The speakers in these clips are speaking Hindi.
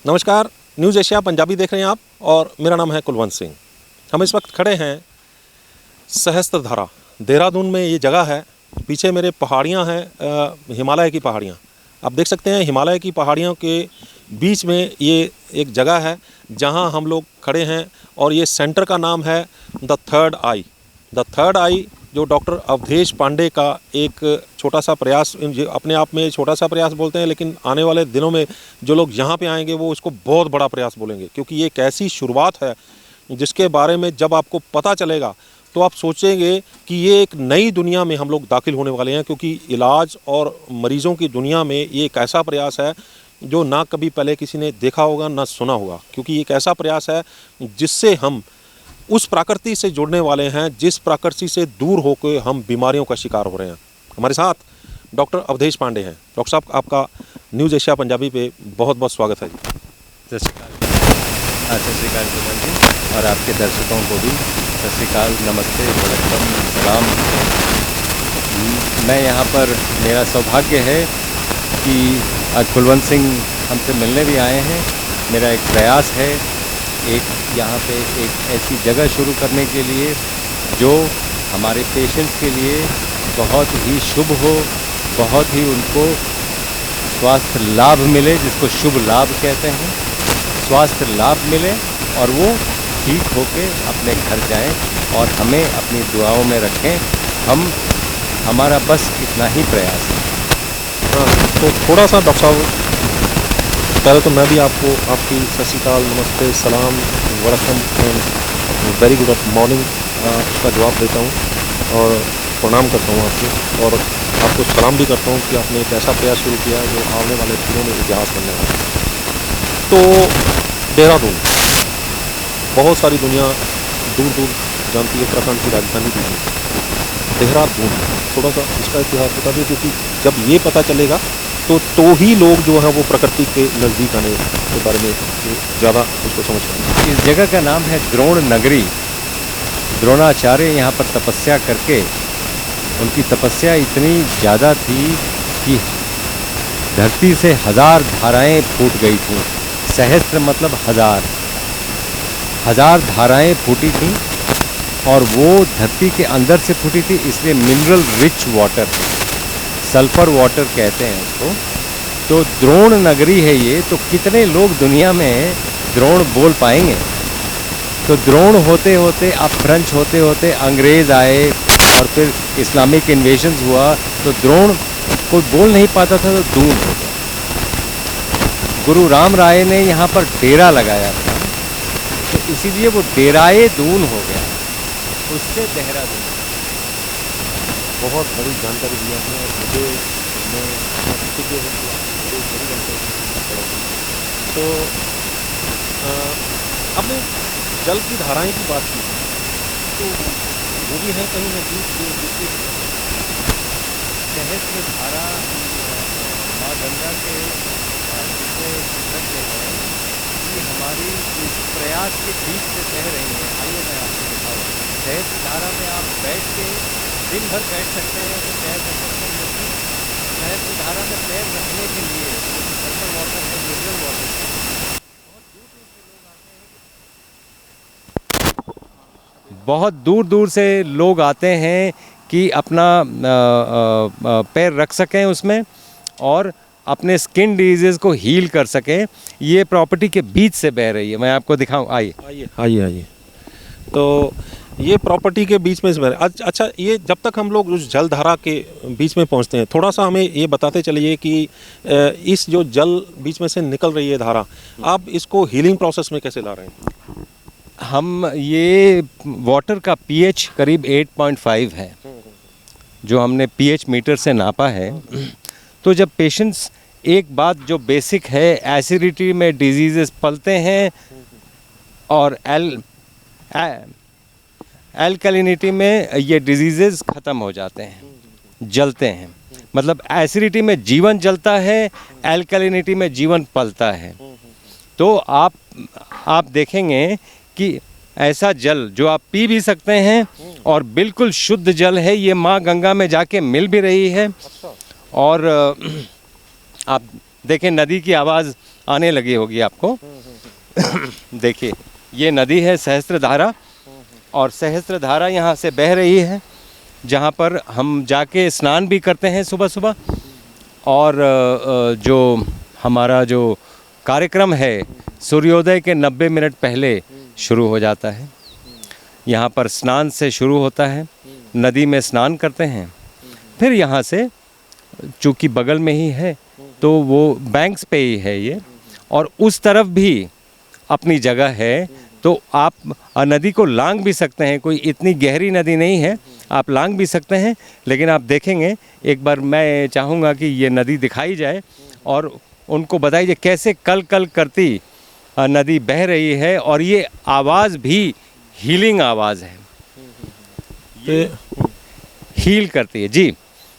नमस्कार, न्यूज़ एशिया पंजाबी देख रहे हैं आप और मेरा नाम है कुलवंत सिंह। हम इस वक्त खड़े हैं सहस्त्रधारा, देहरादून में ये जगह है। पीछे मेरे पहाड़ियाँ हैं, हिमालय की पहाड़ियाँ। आप देख सकते हैं हिमालय की पहाड़ियों के बीच में ये एक जगह है जहाँ हम लोग खड़े हैं और ये सेंटर का नाम है the third eye. The third eye जो डॉक्टर अवधेश पांडे का एक छोटा सा प्रयास, अपने आप में छोटा सा प्रयास बोलते हैं, लेकिन आने वाले दिनों में जो लोग यहाँ पे आएंगे वो उसको बहुत बड़ा प्रयास बोलेंगे, क्योंकि ये एक ऐसी शुरुआत है जिसके बारे में जब आपको पता चलेगा तो आप सोचेंगे कि ये एक नई दुनिया में हम लोग दाखिल होने वाले हैं, क्योंकि इलाज और मरीज़ों की दुनिया में ये एक ऐसा प्रयास है जो ना कभी पहले किसी ने देखा होगा ना सुना होगा। क्योंकि एक ऐसा प्रयास है जिससे हम उस प्रकृति से जुड़ने वाले हैं जिस प्रकृति से दूर होकर हम बीमारियों का शिकार हो रहे हैं। हमारे साथ डॉक्टर अवधेश पांडे हैं। डॉक्टर साहब, आपका न्यूज़ एशिया पंजाबी पे बहुत बहुत स्वागत है जी। सत श्रीकाल कुमार जी, और आपके दर्शकों को भी सत श्रीकाल, नमस्ते, वड़क्कम, सलाम। मैं यहाँ पर, मेरा सौभाग्य है कि आज कुलवंत सिंह हमसे मिलने भी आए हैं। मेरा एक प्रयास है यहाँ पे एक ऐसी जगह शुरू करने के लिए जो हमारे पेशेंट्स के लिए बहुत ही शुभ हो, बहुत ही उनको स्वास्थ्य लाभ मिले, जिसको शुभ लाभ कहते हैं। स्वास्थ्य लाभ मिले और वो ठीक होके अपने घर जाएं और हमें अपनी दुआओं में रखें। हमारा बस इतना ही प्रयास है। हाँ, तो थोड़ा सा डॉक्टर साहब, पहले तो मैं भी आपको आपकी सत श्रीकाल, नमस्ते, सलाम, वड़क्कम एंड वेरी गुड मॉर्निंग का जवाब देता हूँ और प्रणाम करता हूँ आपको, और आपको सलाम भी करता हूँ कि आपने एक ऐसा प्रयास शुरू किया है जो आने वाले दिनों में इतिहास बनने वाला है। तो देहरादून, बहुत सारी दुनिया दूर दूर जानती है, उत्तराखंड की राजधानी भी है देहरादून। थोड़ा सा इसका इतिहास बता दिए, क्योंकि जब ये पता चलेगा तो ही लोग जो हैं वो प्रकृति के नज़दीक आने के बारे में ज़्यादा उसको समझ पाएंगे। इस जगह का नाम है द्रोण नगरी। द्रोणाचार्य यहाँ पर तपस्या करके, उनकी तपस्या इतनी ज़्यादा थी कि धरती से 1000 धाराएं फूट गई थीं। सहस्त्र मतलब 1000 धाराएं फूटी थीं, और वो धरती के अंदर से फूटी थी, इसलिए मिनरल रिच वाटर है, सल्फर वाटर कहते हैं उसको। तो द्रोण नगरी है ये। तो कितने लोग दुनिया में द्रोण बोल पाएंगे? तो द्रोण होते होते, अब फ्रेंच होते होते अंग्रेज़ आए और फिर इस्लामिक इन्वेजन्स हुआ, तो द्रोण कोई बोल नहीं पाता था तो दून हो गया। गुरु राम राय ने यहाँ पर डेरा लगाया था, तो इसीलिए वो डेराए दून हो गया, उससे देहरादून। बहुत बड़ी जानकारी दी आपने, और मुझे मैं कृतज्ञ हूँ कि आपने बड़ी जानकारी दी। तो आपने जल की धाराएं की बात की, तो वो भी है कहीं नजदीक जिसकी सहस्त्र धारा माँ गंगा के जितने घटने हैं, ये हमारी इस प्रयास के बीच से बह रही हैं। आइए मैं आपको दिखाऊँ। सहस्त्र धारा में आप बैठ के दिन भर बैठ सकते हैं, तो तैर सकते हैं, लेकिन सहस्त्र धारा में पैर रखने के लिए सल्फर वाटर है, मिनरल वाटर है। बहुत दूर दूर से लोग आते हैं कि अपना पैर रख सकें उसमें और अपने स्किन डिजीज़ को हील कर सकें। ये प्रॉपर्टी के बीच से बह रही है, मैं आपको दिखाऊं। आइए आइए आइए आइए। तो ये प्रॉपर्टी के बीच में इस बार, अच्छा, ये जब तक हम लोग उस जलधारा के बीच में पहुंचते हैं, थोड़ा सा हमें ये बताते चलिए कि इस जो जल बीच में से निकल रही है धारा, आप इसको हीलिंग प्रोसेस में कैसे ला रहे हैं? हम ये वाटर का पीएच करीब 8.5 है, जो हमने पीएच मीटर से नापा है। तो जब पेशेंट्स, एक बात जो बेसिक है, एसिडिटी में डिजीज़ेस पलते हैं और एल्कलिनिटी में ये डिजीज़ेस ख़त्म हो जाते हैं, जलते हैं। मतलब एसिडिटी में जीवन जलता है, एल्कलिनिटी में जीवन पलता है। तो आप देखेंगे कि ऐसा जल जो आप पी भी सकते हैं और बिल्कुल शुद्ध जल है, ये माँ गंगा में जाके मिल भी रही है। और आप देखिए नदी की आवाज़ आने लगी होगी आपको। देखिए ये नदी है सहस्त्रधारा, और सहस्त्रधारा यहाँ से बह रही है, जहाँ पर हम जाके स्नान भी करते हैं सुबह सुबह। और जो हमारा जो कार्यक्रम है सूर्योदय के 90 मिनट पहले शुरू हो जाता है। यहाँ पर स्नान से शुरू होता है, नदी में स्नान करते हैं, फिर यहाँ से चूँकि बगल में ही है तो वो बैंक्स पे ही है ये, और उस तरफ भी अपनी जगह है, तो आप नदी को लांग भी सकते हैं। कोई इतनी गहरी नदी नहीं है, आप लांग भी सकते हैं। लेकिन आप देखेंगे, एक बार मैं चाहूँगा कि ये नदी दिखाई जाए और उनको बताइए कैसे कल कल करती नदी बह रही है, और ये आवाज़ भी हीलिंग आवाज़ है, ये हील करती है जी।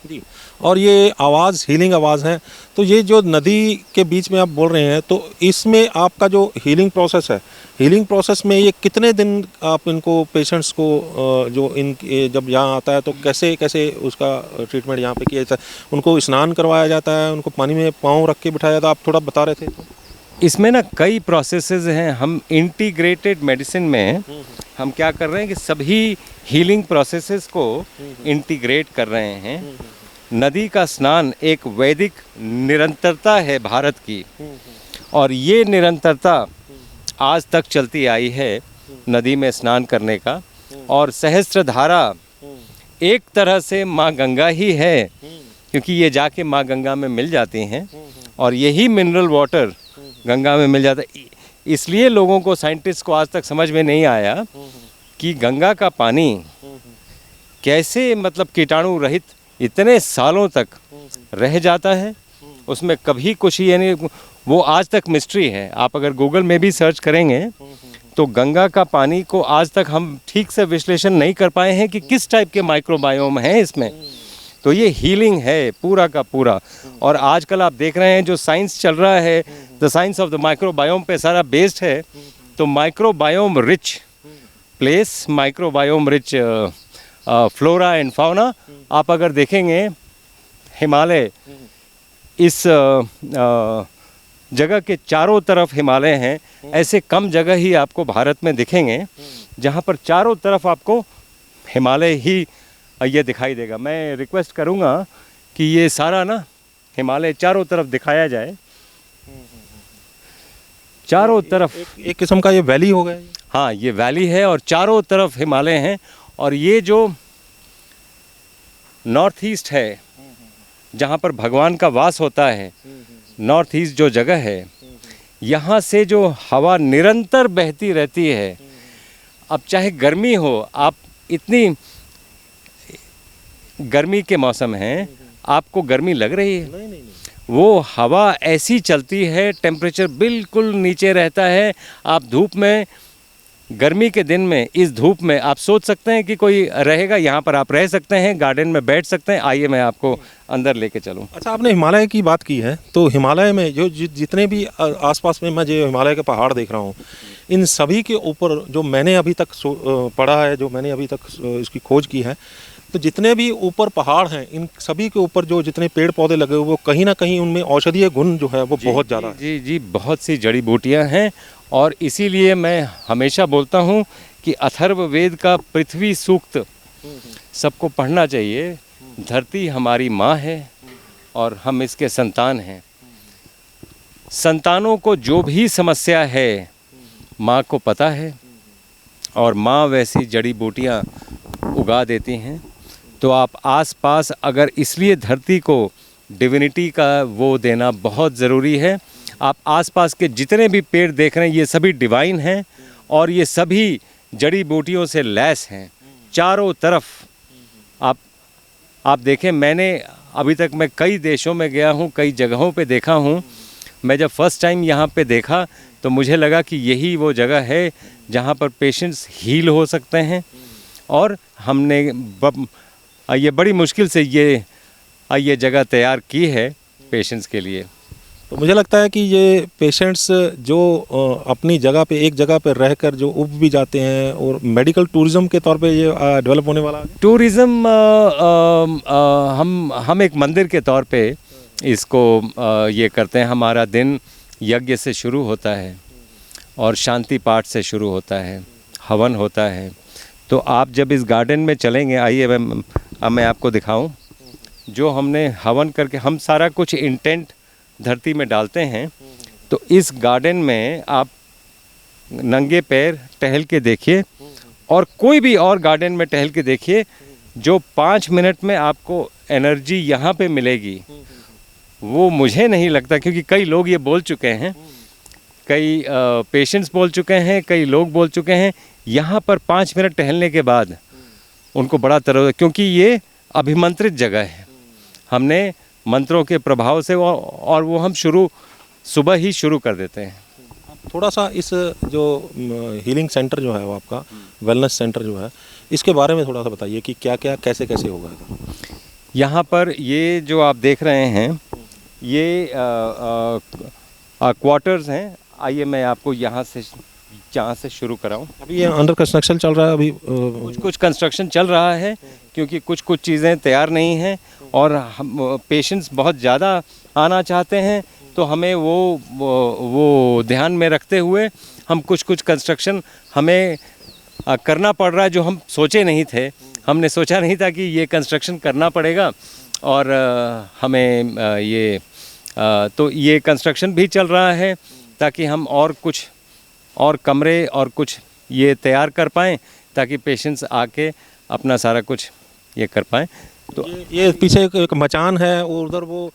जी, और ये आवाज़ हीलिंग आवाज़ है। तो ये जो नदी के बीच में आप बोल रहे हैं, तो इसमें आपका जो हीलिंग प्रोसेस है, हीलिंग प्रोसेस में ये कितने दिन आप इनको पेशेंट्स को जो जब यहाँ आता है तो कैसे कैसे उसका ट्रीटमेंट यहाँ पे किया जाता है? उनको स्नान करवाया जाता है, उनको पानी में पाँव रख के बिठाया जाता है? आप थोड़ा बता रहे थे तो। इसमें ना कई प्रोसेसेस हैं। हम इंटीग्रेटेड मेडिसिन में हम क्या कर रहे हैं कि सभी हीलिंग प्रोसेसेस को इंटीग्रेट कर रहे हैं। नदी का स्नान एक वैदिक निरंतरता है भारत की, और ये निरंतरता आज तक चलती आई है नदी में स्नान करने का। और सहस्त्रधारा एक तरह से माँ गंगा ही है, क्योंकि ये जाके माँ गंगा में मिल जाती हैं, और यही मिनरल वाटर गंगा में मिल जाता है। इसलिए लोगों को, साइंटिस्ट को आज तक समझ में नहीं आया कि गंगा का पानी कैसे मतलब कीटाणु रहित इतने सालों तक रह जाता है, उसमें कभी कुछ ये नहीं, वो आज तक मिस्ट्री है। आप अगर गूगल में भी सर्च करेंगे तो गंगा का पानी को आज तक हम ठीक से विश्लेषण नहीं कर पाए हैं कि किस टाइप के माइक्रोबायोम हैं इसमें। तो ये हीलिंग है पूरा का पूरा। और आजकल आप देख रहे हैं जो साइंस चल रहा है, the science of the microbiome पे सारा बेस्ड है। तो microbiome rich place, microbiome rich flora and fauna. आप अगर देखेंगे हिमालय, इस जगह के चारों तरफ हिमालय हैं। ऐसे कम जगह ही आपको भारत में दिखेंगे जहाँ पर चारों तरफ आपको हिमालय ही ये दिखाई देगा। मैं रिक्वेस्ट करूँगा कि ये सारा ना हिमालय चारों तरफ दिखाया जाए, चारों तरफ। एक किस्म का ये वैली हो गया। हाँ, ये वैली है और चारों तरफ हिमालय हैं। और ये जो नॉर्थ ईस्ट है जहाँ पर भगवान का वास होता है, नॉर्थ ईस्ट जो जगह है, यहाँ से जो हवा निरंतर बहती रहती है। अब चाहे गर्मी हो, आप इतनी गर्मी के मौसम हैं, आपको गर्मी लग रही है? नहीं। वो हवा ऐसी चलती है, टेम्परेचर बिल्कुल नीचे रहता है। आप धूप में, गर्मी के दिन में इस धूप में आप सोच सकते हैं कि कोई रहेगा यहाँ पर? आप रह सकते हैं, गार्डन में बैठ सकते हैं। आइए मैं आपको अंदर लेके चलूँ। अच्छा, आपने हिमालय की बात की है, तो हिमालय में जो जितने भी आसपास में मैं जो हिमालय के पहाड़ देख रहा हूँ, इन सभी के ऊपर जो मैंने अभी तक पढ़ा है, जो मैंने अभी तक इसकी खोज की है, तो जितने भी ऊपर पहाड़ हैं, इन सभी के ऊपर जो जितने पेड़ पौधे लगे हुए, वो कहीं ना कहीं उनमें औषधीय गुण जो है वो बहुत ज़्यादा है। जी, बहुत सी जड़ी बूटियाँ हैं। और इसीलिए मैं हमेशा बोलता हूँ कि अथर्ववेद का पृथ्वी सूक्त सबको पढ़ना चाहिए। धरती हमारी माँ है और हम इसके संतान हैं। संतानों को जो भी समस्या है माँ को पता है, और माँ वैसी जड़ी बूटियाँ उगा देती हैं। तो आप आसपास, अगर इसलिए धरती को डिविनिटी का वो देना बहुत ज़रूरी है। आप आसपास के जितने भी पेड़ देख रहे हैं, ये सभी डिवाइन हैं, और ये सभी जड़ी बूटियों से लैस हैं चारों तरफ। आप देखें, मैंने अभी तक मैं कई देशों में गया हूँ, कई जगहों पे देखा हूँ। मैं जब फर्स्ट टाइम यहाँ पे देखा तो मुझे लगा कि यही वो जगह है जहाँ पर पेशेंट्स हील हो सकते हैं। और हमने ये बड़ी मुश्किल से ये जगह तैयार की है पेशेंट्स के लिए। तो मुझे लगता है कि ये पेशेंट्स जो अपनी जगह पे, एक जगह पे रहकर जो उब भी जाते हैं, और मेडिकल टूरिज्म के तौर पे ये डेवलप होने वाला है। टूरिज़्म हम एक मंदिर के तौर पे इसको ये करते हैं। हमारा दिन यज्ञ से शुरू होता है और शांति पाठ से शुरू होता है, हवन होता है। तो आप जब इस गार्डन में चलेंगे, आइए अब मैं आपको दिखाऊं। जो हमने हवन करके हम सारा कुछ इंटेंट धरती में डालते हैं, तो इस गार्डन में आप नंगे पैर टहल के देखिए और कोई भी और गार्डन में टहल के देखिए, जो 5 मिनट में आपको एनर्जी यहाँ पे मिलेगी वो मुझे नहीं लगता, क्योंकि कई लोग ये बोल चुके हैं, कई पेशेंट्स बोल चुके हैं, कई लोग बोल चुके हैं, यहाँ पर 5 मिनट टहलने के बाद उनको बड़ा तरह, क्योंकि ये अभिमंत्रित जगह है। हमने मंत्रों के प्रभाव से और वो हम सुबह ही शुरू कर देते हैं। थोड़ा सा इस जो हीलिंग सेंटर जो है वो आपका वेलनेस सेंटर जो है, इसके बारे में थोड़ा सा बताइए कि क्या क्या कैसे कैसे होगा। यहाँ पर ये जो आप देख रहे हैं ये क्वार्टर्स हैं। आइए मैं आपको यहाँ से शुरू कराऊँ। अभी ये अंडर कंस्ट्रक्शन चल रहा है, अभी कुछ कंस्ट्रक्शन चल रहा है, क्योंकि कुछ चीज़ें तैयार नहीं हैं और हम पेशेंट्स बहुत ज़्यादा आना चाहते हैं, तो हमें वो ध्यान में रखते हुए हम कुछ कंस्ट्रक्शन हमें करना पड़ रहा है, जो हम सोचे नहीं थे। हमने सोचा नहीं था कि ये कंस्ट्रक्शन करना पड़ेगा और हमें तो ये कंस्ट्रक्शन भी चल रहा है ताकि हम और कमरे और कुछ ये तैयार कर पाएँ, ताकि पेशेंट्स आके अपना सारा कुछ ये कर पाएँ। तो ये पीछे एक मचान है और उधर वो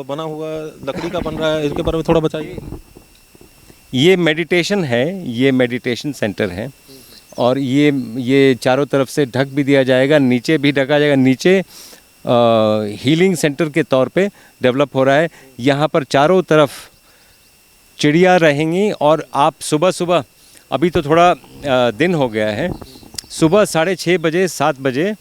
बना हुआ लकड़ी का बन रहा है, इसके बारे में थोड़ा बताइए। ये मेडिटेशन है, ये मेडिटेशन सेंटर है और ये चारों तरफ से ढक भी दिया जाएगा, नीचे भी ढका जाएगा। नीचे हीलिंग सेंटर के तौर पे डेवलप हो रहा है। यहाँ पर चारों तरफ चिड़िया रहेंगी और आप सुबह अभी तो थोड़ा दिन हो गया है, सुबह 6:30 बजे 7 बजे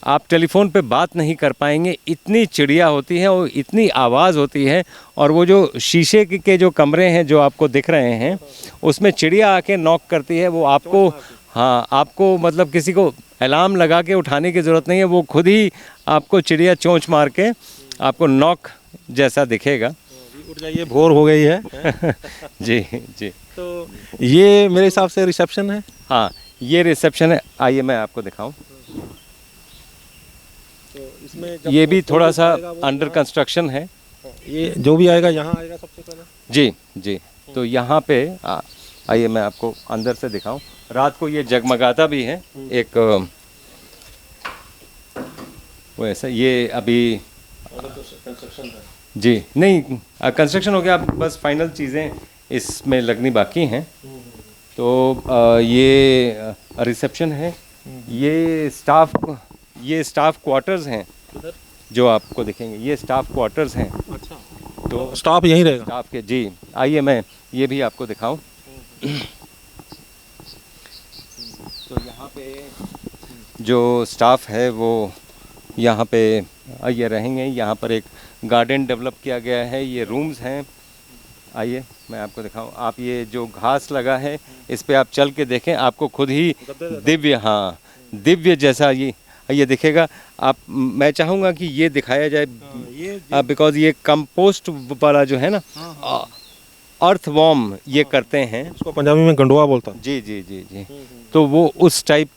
आप टेलीफोन पे बात नहीं कर पाएंगे, इतनी चिड़िया होती है और इतनी आवाज़ होती है। और वो जो शीशे के जो कमरे हैं जो आपको दिख रहे हैं, उसमें चिड़िया आके नॉक करती है। वो आपको मतलब किसी को अलार्म लगा के उठाने की ज़रूरत नहीं है, वो खुद ही आपको चिड़िया चोंच मार के आपको नॉक जैसा दिखेगा। उठ जाइए, भोर हो गई है। जी। तो ये मेरे हिसाब से रिसेप्शन है। हाँ, ये रिसेप्शन है। आइए मैं आपको दिखाऊं। तो इसमें ये भी थोड़ा सा अंडर कंस्ट्रक्शन है। ये जो भी आएगा यहाँ आएगा सबसे पहले। जी। तो यहाँ पे आइए मैं आपको अंदर से दिखाऊं। रात को ये जगमगाता भी है एक वो ऐसा। ये अभी जी नहीं, कंस्ट्रक्शन हो गया, बस फाइनल चीज़ें इसमें लगनी बाकी हैं। तो ये रिसेप्शन है। ये स्टाफ क्वार्टर्स हैं जो आपको दिखेंगे, ये स्टाफ क्वार्टर्स हैं। अच्छा, तो स्टाफ यहीं रहेगा स्टाफ के। जी, आइए मैं ये भी आपको दिखाऊं। तो यहाँ पे जो स्टाफ है वो यहाँ पे ये रहेंगे। यहाँ पर एक गार्डन डेवलप किया गया है, ये रूम्स हैं। आइए मैं आपको दिखाऊं। आप ये जो घास लगा है इस पे आप चल के देखें, आपको खुद ही दिव्य जैसा ये दिखेगा। मैं चाहूँगा कि ये दिखाया जाए, बिकॉज ये कंपोस्ट वाला जो है ना, अर्थ वॉर्म ये करते हैं, उसको पंजाबी में गंडोआ बोलता है। जी। तो वो उस टाइप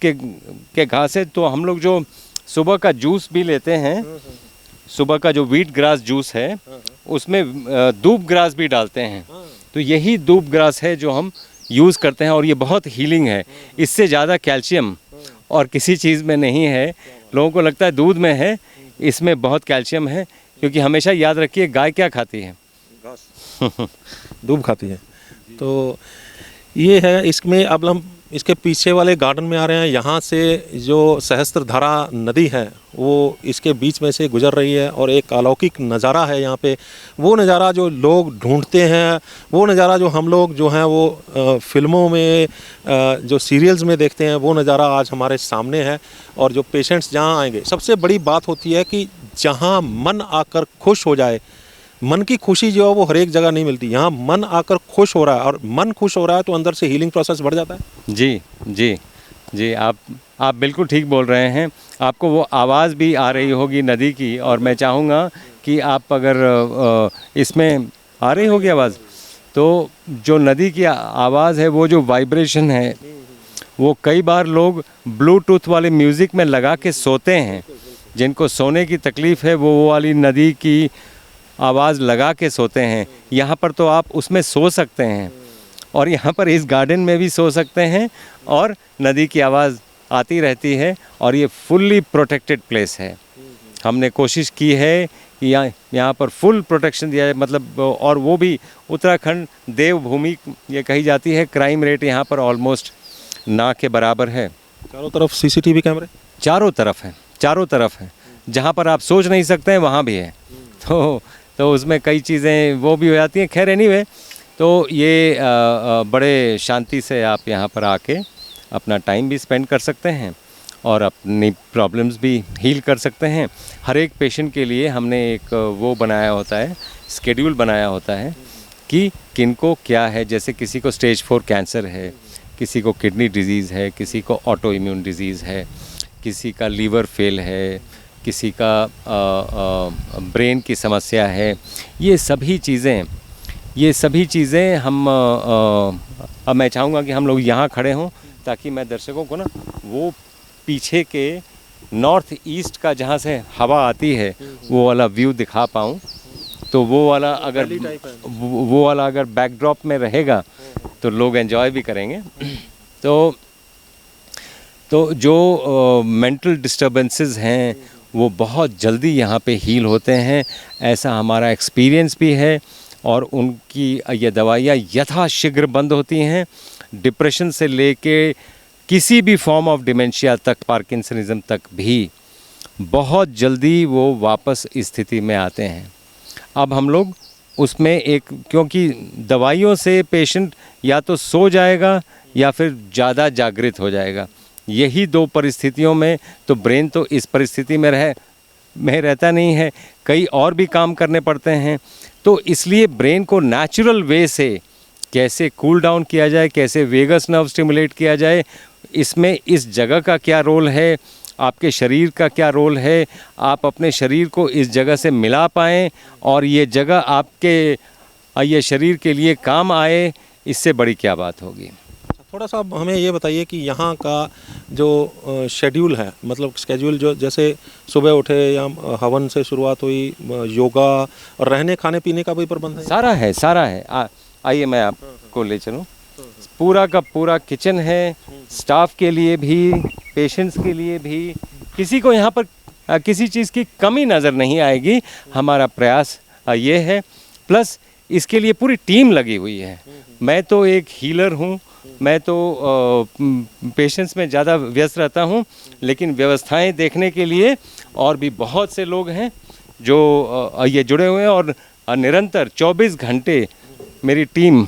के घास है। तो हम लोग जो सुबह का जूस भी लेते हैं, सुबह का जो व्हीट ग्रास जूस है उसमें दूब ग्रास भी डालते हैं। तो यही दूब ग्रास है जो हम यूज़ करते हैं और ये बहुत हीलिंग है। इससे ज़्यादा कैल्शियम और किसी चीज़ में नहीं है। लोगों को लगता है दूध में है, इसमें बहुत कैल्शियम है। क्योंकि हमेशा याद रखिए, गाय क्या खाती है? घास। दूब खाती है। तो ये है। इसमें अब हम इसके पीछे वाले गार्डन में आ रहे हैं। यहाँ से जो सहस्त्रधारा नदी है वो इसके बीच में से गुजर रही है और एक अलौकिक नज़ारा है यहाँ पे। वो नज़ारा जो लोग ढूंढते हैं, वो नज़ारा जो हम लोग जो हैं वो फिल्मों में जो सीरियल्स में देखते हैं, वो नज़ारा आज हमारे सामने है। और जो पेशेंट्स जहाँ आएंगे, सबसे बड़ी बात होती है कि जहाँ मन आकर खुश हो जाए। मन की खुशी जो है वो हर एक जगह नहीं मिलती। यहाँ मन आकर खुश हो रहा है और मन खुश हो रहा है तो अंदर से हीलिंग प्रोसेस बढ़ जाता है। जी, आप बिल्कुल ठीक बोल रहे हैं। आपको वो आवाज़ भी आ रही होगी नदी की, और मैं चाहूँगा कि आप अगर इसमें आ रही होगी आवाज़, तो जो नदी की आवाज़ है, वो जो वाइब्रेशन है, वो कई बार लोग ब्लूटूथ वाले म्यूज़िक में लगा के सोते हैं। जिनको सोने की तकलीफ़ है वो वाली नदी की आवाज़ लगा के सोते हैं। यहाँ पर तो आप उसमें सो सकते हैं, और यहाँ पर इस गार्डन में भी सो सकते हैं, और नदी की आवाज़ आती रहती है, और ये फुल्ली प्रोटेक्टेड प्लेस है। हमने कोशिश की है कि यहाँ पर फुल प्रोटेक्शन दिया जाए, मतलब, और वो भी उत्तराखंड देवभूमि ये कही जाती है। क्राइम रेट यहाँ पर ऑलमोस्ट ना के बराबर है। चारों तरफ सीसीटीवी कैमरे, चारों तरफ है। जहाँ पर आप सोच नहीं सकते हैं वहाँ भी है। तो उसमें कई चीज़ें वो भी हो जाती हैं। खैर एनीवे, तो ये बड़े शांति से आप यहाँ पर आके अपना टाइम भी स्पेंड कर सकते हैं और अपनी प्रॉब्लम्स भी हील कर सकते हैं। हर एक पेशेंट के लिए हमने एक वो बनाया होता है, शेड्यूल बनाया होता है कि किनको क्या है। जैसे किसी को स्टेज 4 कैंसर है, किसी को किडनी डिजीज़ है, किसी को ऑटो इम्यून डिजीज़ है, किसी का लीवर फेल है, किसी का ब्रेन की समस्या है। ये सभी चीज़ें हम अब मैं चाहूँगा कि हम लोग यहाँ खड़े हों, ताकि मैं दर्शकों को ना वो पीछे के नॉर्थ ईस्ट का जहाँ से हवा आती है वो वाला व्यू दिखा पाऊँ। तो वो वाला अगर बैकड्रॉप में रहेगा तो लोग एंजॉय भी करेंगे। तो जो मेंटल डिस्टर्बेंसेस हैं वो बहुत जल्दी यहाँ पे हील होते हैं, ऐसा हमारा एक्सपीरियंस भी है। और उनकी ये दवाइयाँ यथाशीघ्र बंद होती हैं। डिप्रेशन से लेके किसी भी फॉर्म ऑफ डिमेंशिया तक, पार्किंसनिज्म तक भी बहुत जल्दी वो वापस स्थिति में आते हैं। अब हम लोग उसमें क्योंकि दवाइयों से पेशेंट या तो सो जाएगा या फिर ज़्यादा जागृत हो जाएगा। यही दो परिस्थितियों में तो ब्रेन तो इस परिस्थिति में रहता नहीं है, कई और भी काम करने पड़ते हैं। तो इसलिए ब्रेन को नेचुरल वे से कैसे कूल डाउन किया जाए, कैसे वेगस नर्व स्टिमुलेट किया जाए, इसमें इस जगह का क्या रोल है, आपके शरीर का क्या रोल है, आप अपने शरीर को इस जगह से मिला पाएँ और ये जगह आपके ये शरीर के लिए काम आए, इससे बड़ी क्या बात होगी। थोड़ा सा हमें ये बताइए कि यहाँ का जो शेड्यूल है, मतलब स्केड्यूल, जो जैसे सुबह उठे या हवन से शुरुआत हुई, योगा और रहने खाने पीने का भी प्रबंध है? सारा है। आइए मैं आपको ले चलूँ। पूरा का पूरा किचन है, स्टाफ के लिए भी, पेशेंट्स के लिए भी। किसी को यहाँ पर किसी चीज़ की कमी नज़र नहीं आएगी। हमारा प्रयास ये है, प्लस इसके लिए पूरी टीम लगी हुई है। मैं तो एक हीलर हूँ, मैं तो पेशेंट्स में ज़्यादा व्यस्त रहता हूँ, लेकिन व्यवस्थाएं देखने के लिए और भी बहुत से लोग हैं जो ये जुड़े हुए हैं। और निरंतर 24 घंटे मेरी टीम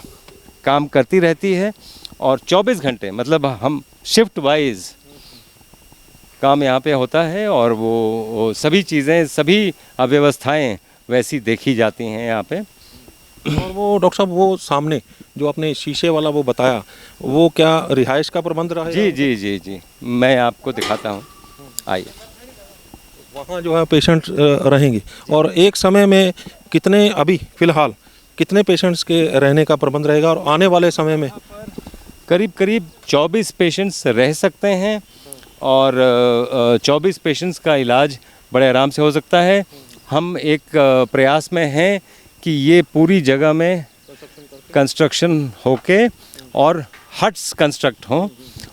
काम करती रहती है, और 24 घंटे मतलब हम शिफ्ट वाइज काम यहाँ पे होता है, और वो सभी चीज़ें, सभी व्यवस्थाएं वैसी देखी जाती हैं यहाँ पे। और वो डॉक्टर साहब, वो सामने जो आपने शीशे वाला वो बताया, वो क्या रिहाइश का प्रबंध रहा है? जी, मैं आपको दिखाता हूँ, आइए। वहाँ जो है पेशेंट रहेंगे, और एक समय में कितने, अभी फ़िलहाल कितने पेशेंट्स के रहने का प्रबंध रहेगा, और आने वाले समय में? करीब 24 पेशेंट्स रह सकते हैं, और 24 पेशेंट्स का इलाज बड़े आराम से हो सकता है। हम एक प्रयास में हैं कि ये पूरी जगह में कंस्ट्रक्शन होके और हट्स कंस्ट्रक्ट हों,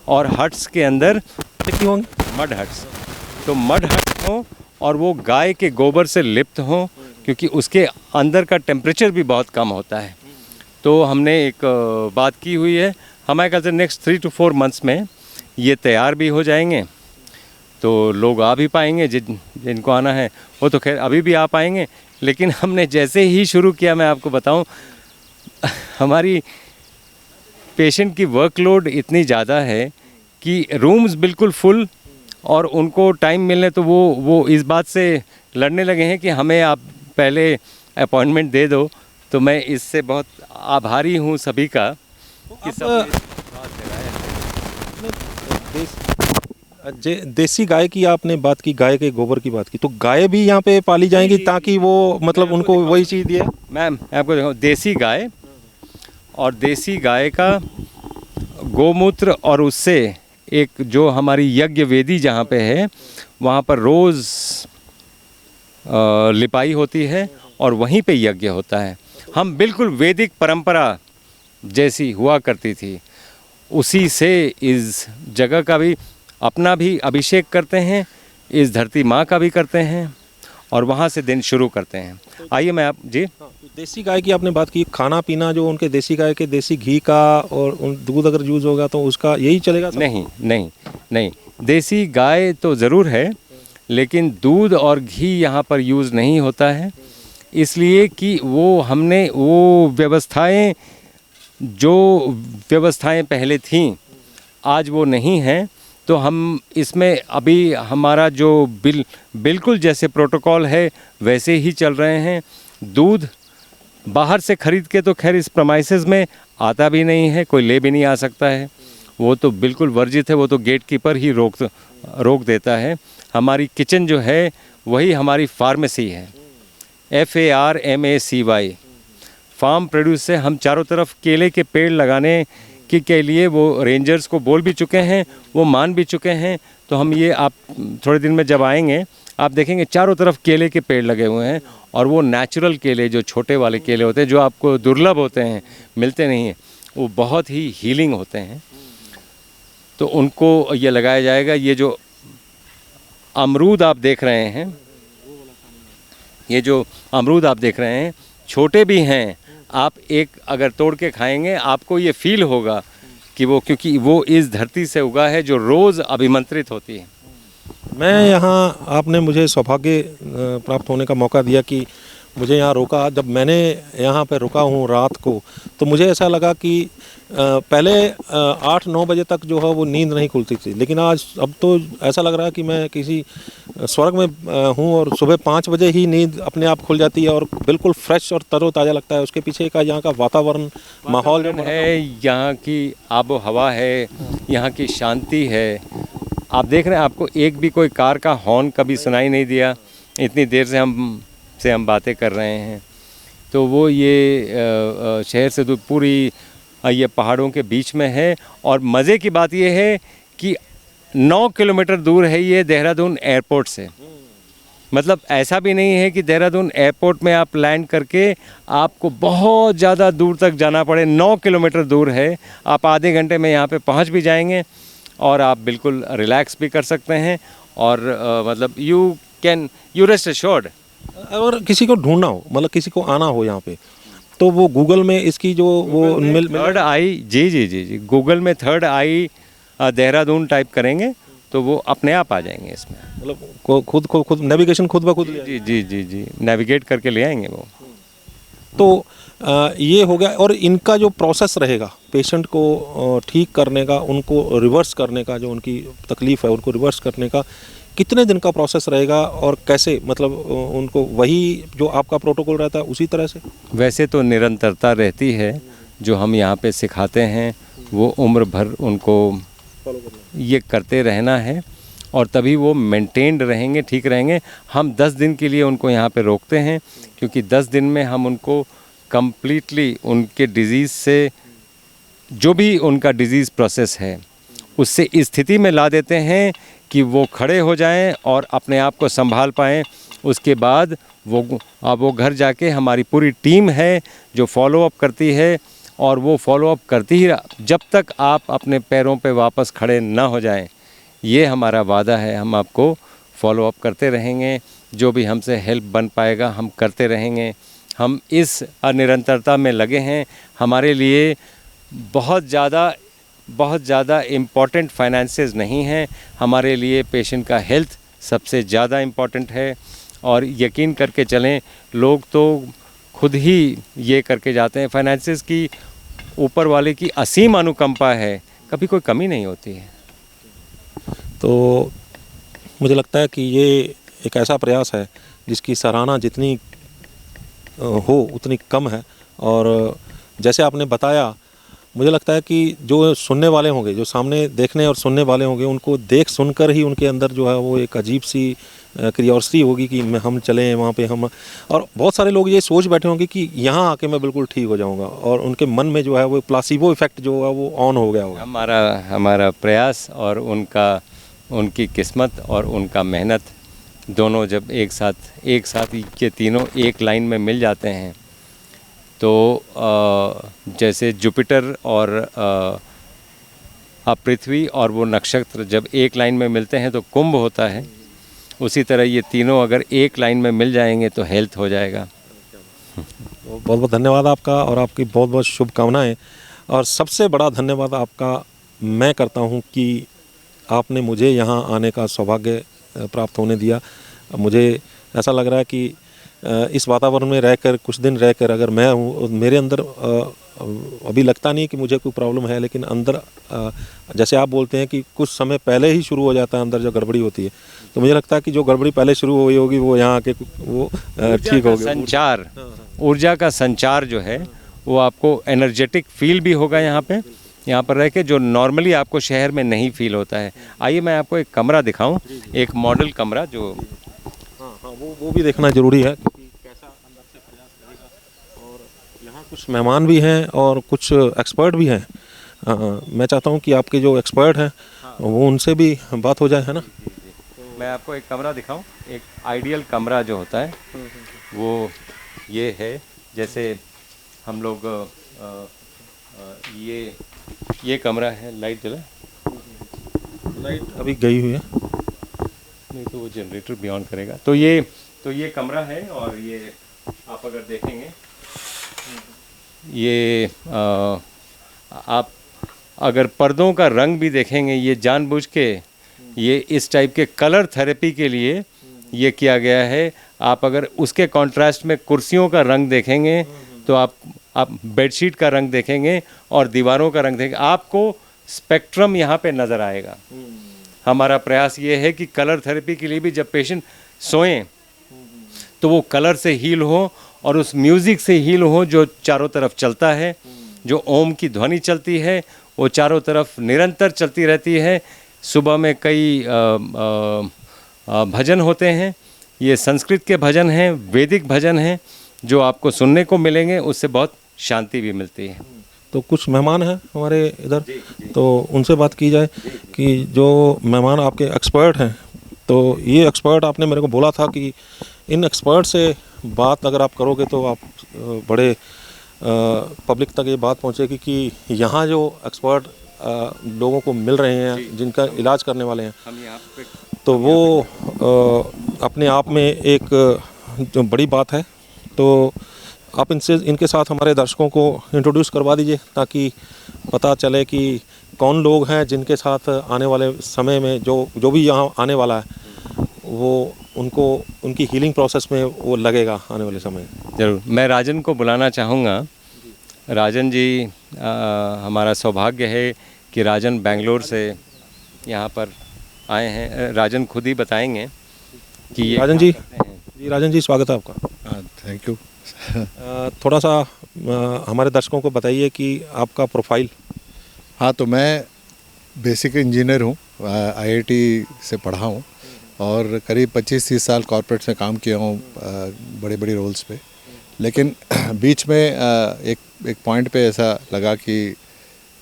और हट्स के अंदर कितनी होंगी? Mud huts. तो मड हट्स हों और वो गाय के गोबर से लिप्त हों, क्योंकि उसके अंदर का टेम्परेचर भी बहुत कम होता है। तो हमने एक बात की हुई है, हमारे ख्याल से नेक्स्ट 3 to 4 मंथ्स में ये तैयार भी हो जाएंगे, तो लोग आ भी पाएंगे। जिनको आना है वो तो खैर अभी भी आ पाएंगे, लेकिन हमने जैसे ही शुरू किया, मैं आपको बताऊं, हमारी पेशेंट की वर्कलोड इतनी ज़्यादा है कि रूम्स बिल्कुल फुल, और उनको टाइम मिलने तो वो इस बात से लड़ने लगे हैं कि हमें आप पहले अपॉइंटमेंट दे दो। तो मैं इससे बहुत आभारी हूँ सभी का कि सब देसी गाय की आपने बात की, गाय के गोबर की बात की, तो गाय भी यहाँ पे पाली जाएंगी ताकि वो मतलब उनको वही चीज़ दिए। मैम आपको देखो, देसी गाय और देसी गाय का गोमूत्र और उससे एक जो हमारी यज्ञ वेदी जहाँ पे है वहाँ पर रोज़ लिपाई होती है और वहीं पे यज्ञ होता है। हम बिल्कुल वैदिक परंपरा जैसी हुआ करती थी उसी से इस जगह का भी अपना भी अभिषेक करते हैं, इस धरती माँ का भी करते हैं और वहाँ से दिन शुरू करते हैं। आइए मैं आप जी देसी गाय की आपने बात की, खाना पीना जो उनके देसी गाय के देसी घी का और उन दूध अगर यूज़ होगा तो उसका यही चलेगा सब? नहीं नहीं नहीं, देसी गाय तो ज़रूर है लेकिन दूध और घी यहाँ पर यूज़ नहीं होता है, इसलिए कि वो हमने वो व्यवस्थाएं पहले थीं आज वो नहीं हैं, तो हम इसमें अभी हमारा जो बिल्कुल जैसे प्रोटोकॉल है वैसे ही चल रहे हैं। दूध बाहर से ख़रीद के तो खैर इस प्रमाइसेस में आता भी नहीं है, कोई ले भी नहीं आ सकता है, वो तो बिल्कुल वर्जित है, वो तो गेट कीपर ही रोक देता है। हमारी किचन जो है वही हमारी फार्मेसी है, FARMACY। फार्म प्रोड्यूस से हम चारों तरफ केले के पेड़ लगाने के लिए वो रेंजर्स को बोल भी चुके हैं, वो मान भी चुके हैं। तो हम ये आप थोड़े दिन में जब आएंगे आप देखेंगे चारों तरफ केले के पेड़ लगे हुए हैं और वो नेचुरल केले जो छोटे वाले केले होते हैं जो आपको दुर्लभ होते हैं, मिलते नहीं हैं, वो बहुत ही हीलिंग होते हैं, तो उनको ये लगाया जाएगा। ये जो अमरूद आप देख रहे हैं, ये जो अमरूद आप देख रहे हैं छोटे भी हैं, आप एक अगर तोड़ के खाएंगे आपको ये फील होगा कि वो, क्योंकि वो इस धरती से उगा है जो रोज़ अभिमंत्रित होती है। मैं यहाँ आपने मुझे सौभाग्य प्राप्त होने का मौका दिया कि मुझे यहाँ रोका। जब मैंने यहाँ पे रुका हूँ रात को तो मुझे ऐसा लगा कि पहले 8-9 बजे तक जो है वो नींद नहीं खुलती थी, लेकिन आज अब तो ऐसा लग रहा है कि मैं किसी स्वर्ग में हूँ और सुबह 5 बजे ही नींद अपने आप खुल जाती है और बिल्कुल फ्रेश और तरोताज़ा लगता है। उसके पीछे का यहाँ का वातावरण माहौल जो है, यहाँ की आबो हवा है, यहाँ की शांति है। आप देख रहे हैं आपको एक भी कोई कार का हॉर्न कभी सुनाई नहीं दिया, इतनी देर से हम बातें कर रहे हैं। तो वो ये शहर से दूर पूरी ये पहाड़ों के बीच में है। और मज़े की बात ये है कि 9 किलोमीटर दूर है ये देहरादून एयरपोर्ट से। मतलब ऐसा भी नहीं है कि देहरादून एयरपोर्ट में आप लैंड करके आपको बहुत ज़्यादा दूर तक जाना पड़े, 9 किलोमीटर दूर है। आप आधे घंटे में यहाँ पे पहुँच भी जाएंगे और आप बिल्कुल रिलैक्स भी कर सकते हैं और मतलब यू रेस्ट एश्योर्ड। अगर किसी को ढूंढना हो, मतलब किसी को आना हो यहाँ पे, तो वो गूगल में इसकी जो वो थर्ड आई जी गूगल में थर्ड आई देहरादून टाइप करेंगे तो वो अपने आप आ जाएंगे इसमें। मतलब खुद नेविगेशन खुद ब खुद जी नेविगेट करके ले आएंगे वो। तो ये हो गया। और इनका जो प्रोसेस रहेगा पेशेंट को ठीक करने का, उनको रिवर्स करने का, जो उनकी तकलीफ़ है उनको रिवर्स करने का कितने दिन का प्रोसेस रहेगा और कैसे, मतलब उनको वही जो आपका प्रोटोकॉल रहता है उसी तरह से? वैसे तो निरंतरता रहती है, जो हम यहाँ पे सिखाते हैं वो उम्र भर उनको ये करते रहना है और तभी वो मेंटेन्ड रहेंगे, ठीक रहेंगे। हम 10 दिन के लिए उनको यहाँ पे रोकते हैं क्योंकि 10 दिन में हम उनको कम्प्लीटली उनके डिज़ीज़ से, जो भी उनका डिज़ीज़ प्रोसेस है उससे इस स्थिति में ला देते हैं कि वो खड़े हो जाएं और अपने आप को संभाल पाएं। उसके बाद वो घर जाके हमारी पूरी टीम है जो फॉलोअप करती है और वो फॉलोअप करती ही जब तक आप अपने पैरों पे वापस खड़े ना हो जाएं। ये हमारा वादा है, हम आपको फॉलोअप करते रहेंगे, जो भी हमसे हेल्प बन पाएगा हम करते रहेंगे। हम इस निरंतरता में लगे हैं। हमारे लिए बहुत ज़्यादा इम्पॉर्टेंट फाइनेंसेस नहीं हैं, हमारे लिए पेशेंट का हेल्थ सबसे ज़्यादा इम्पॉर्टेंट है। और यकीन करके चलें, लोग तो खुद ही ये करके जाते हैं। फाइनेंसेस की ऊपर वाले की असीम अनुकंपा है, कभी कोई कमी नहीं होती है। तो मुझे लगता है कि ये एक ऐसा प्रयास है जिसकी सराहना जितनी हो उतनी कम है। और जैसे आपने बताया मुझे लगता है कि जो सुनने वाले होंगे, जो सामने देखने और सुनने वाले होंगे, उनको देख सुनकर ही उनके अंदर जो है वो एक अजीब सी क्यूरियोसिटी होगी कि हम चलें वहाँ पे हम। और बहुत सारे लोग ये सोच बैठे होंगे कि यहाँ आके मैं बिल्कुल ठीक हो जाऊँगा, और उनके मन में जो है वो प्लासिबो इफेक्ट जो है वो ऑन हो गया होगा। हमारा प्रयास और उनकी किस्मत और उनका मेहनत दोनों जब एक साथ ये तीनों एक लाइन में मिल जाते हैं तो जैसे जुपिटर और पृथ्वी और वो नक्षत्र जब एक लाइन में मिलते हैं तो कुंभ होता है, उसी तरह ये तीनों अगर एक लाइन में मिल जाएंगे तो हेल्थ हो जाएगा। बहुत बहुत धन्यवाद आपका, और आपकी बहुत बहुत शुभकामनाएं। और सबसे बड़ा धन्यवाद आपका मैं करता हूं कि आपने मुझे यहां आने का सौभाग्य प्राप्त होने दिया। मुझे ऐसा लग रहा है कि इस वातावरण में रहकर, कुछ दिन रहकर, अगर मैं हूँ मेरे अंदर अभी लगता नहीं कि मुझे कोई प्रॉब्लम है, लेकिन अंदर जैसे आप बोलते हैं कि कुछ समय पहले ही शुरू हो जाता है अंदर जो गड़बड़ी होती है, तो मुझे लगता है कि जो गड़बड़ी पहले शुरू हुई होगी वो यहाँ आके वो ठीक हो गया। संचार, ऊर्जा का संचार जो है वो आपको एनर्जेटिक फील भी होगा यहाँ पर रह के, जो नॉर्मली आपको शहर में नहीं फील होता है। आइए मैं आपको एक कमरा दिखाऊं, एक मॉडल कमरा जो हाँ वो भी देखना ज़रूरी है कि कैसा अंदर से प्रयास करेगा। और यहाँ कुछ मेहमान भी हैं और कुछ एक्सपर्ट भी हैं। मैं चाहता हूँ कि आपके जो एक्सपर्ट हैं वो उनसे भी बात हो जाए, है ना। मैं आपको एक कमरा दिखाऊं, एक आइडियल कमरा जो होता है वो ये है। जैसे हम लोग ये कमरा है, लाइट जला, लाइट अभी गई हुई है, नहीं तो वो जनरेटर भी ऑन करेगा। तो ये कमरा है, और ये आप अगर देखेंगे ये आप अगर पर्दों का रंग भी देखेंगे, ये जानबूझ के ये इस टाइप के कलर थेरेपी के लिए ये किया गया है। आप अगर उसके कॉन्ट्रास्ट में कुर्सियों का रंग देखेंगे तो आप बेडशीट का रंग देखेंगे और दीवारों का रंग देखेंगे, आपको स्पेक्ट्रम यहाँ पे नज़र आएगा। हमारा प्रयास ये है कि कलर थेरेपी के लिए भी जब पेशेंट सोएं तो वो कलर से हील हो और उस म्यूज़िक से हील हो जो चारों तरफ चलता है। जो ओम की ध्वनि चलती है वो चारों तरफ निरंतर चलती रहती है। सुबह में कई भजन होते हैं, ये संस्कृत के भजन हैं, वैदिक भजन हैं, जो आपको सुनने को मिलेंगे, उससे बहुत शांति भी मिलती है। तो कुछ मेहमान हैं हमारे इधर, तो उनसे बात की जाए कि जो मेहमान आपके एक्सपर्ट हैं, तो ये एक्सपर्ट आपने मेरे को बोला था कि इन एक्सपर्ट से बात अगर आप करोगे तो आप बड़े पब्लिक तक ये बात पहुंचेगी कि यहाँ जो एक्सपर्ट लोगों को मिल रहे हैं, जिनका इलाज करने वाले हैं, तो वो अपने आप में एक जो बड़ी बात है। तो आप इनके साथ हमारे दर्शकों को इंट्रोड्यूस करवा दीजिए, ताकि पता चले कि कौन लोग हैं जिनके साथ आने वाले समय में जो भी यहाँ आने वाला है वो उनको उनकी हीलिंग प्रोसेस में वो लगेगा आने वाले समय। ज़रूर, मैं राजन को बुलाना चाहूँगा। राजन जी, हमारा सौभाग्य है कि राजन बेंगलोर से यहाँ पर आए हैं। राजन खुद ही बताएंगे कि ये राजन जी स्वागत है आपका। Thank you. थोड़ा सा हमारे दर्शकों को बताइए कि आपका प्रोफाइल। हाँ, तो मैं बेसिक इंजीनियर हूँ, आईआईटी से पढ़ा हूँ और करीब 25-30 साल कॉर्पोरेट्स में काम किया हूँ, बड़े बड़े रोल्स पे। लेकिन बीच में एक पॉइंट पे ऐसा लगा कि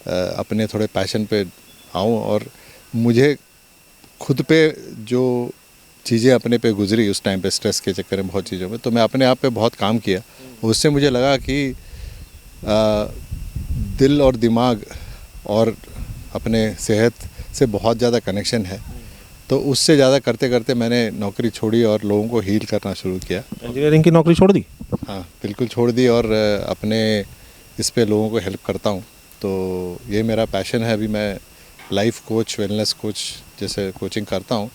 अपने थोड़े पैशन पे आऊँ, और मुझे खुद पे जो चीज़ें अपने पे गुजरी उस टाइम पे, स्ट्रेस के चक्कर में बहुत चीज़ों में, तो मैं अपने आप पे बहुत काम किया। उससे मुझे लगा कि दिल और दिमाग और अपने सेहत से बहुत ज़्यादा कनेक्शन है। तो उससे ज़्यादा करते करते मैंने नौकरी छोड़ी और लोगों को हील करना शुरू किया। इंजीनियरिंग की नौकरी छोड़ दी? हाँ, बिल्कुल छोड़ दी, और अपने इस पे लोगों को हेल्प करता हूँ। तो ये मेरा पैशन है। अभी मैं लाइफ कोच, वेलनेस कोच जैसे कोचिंग करता हूँ,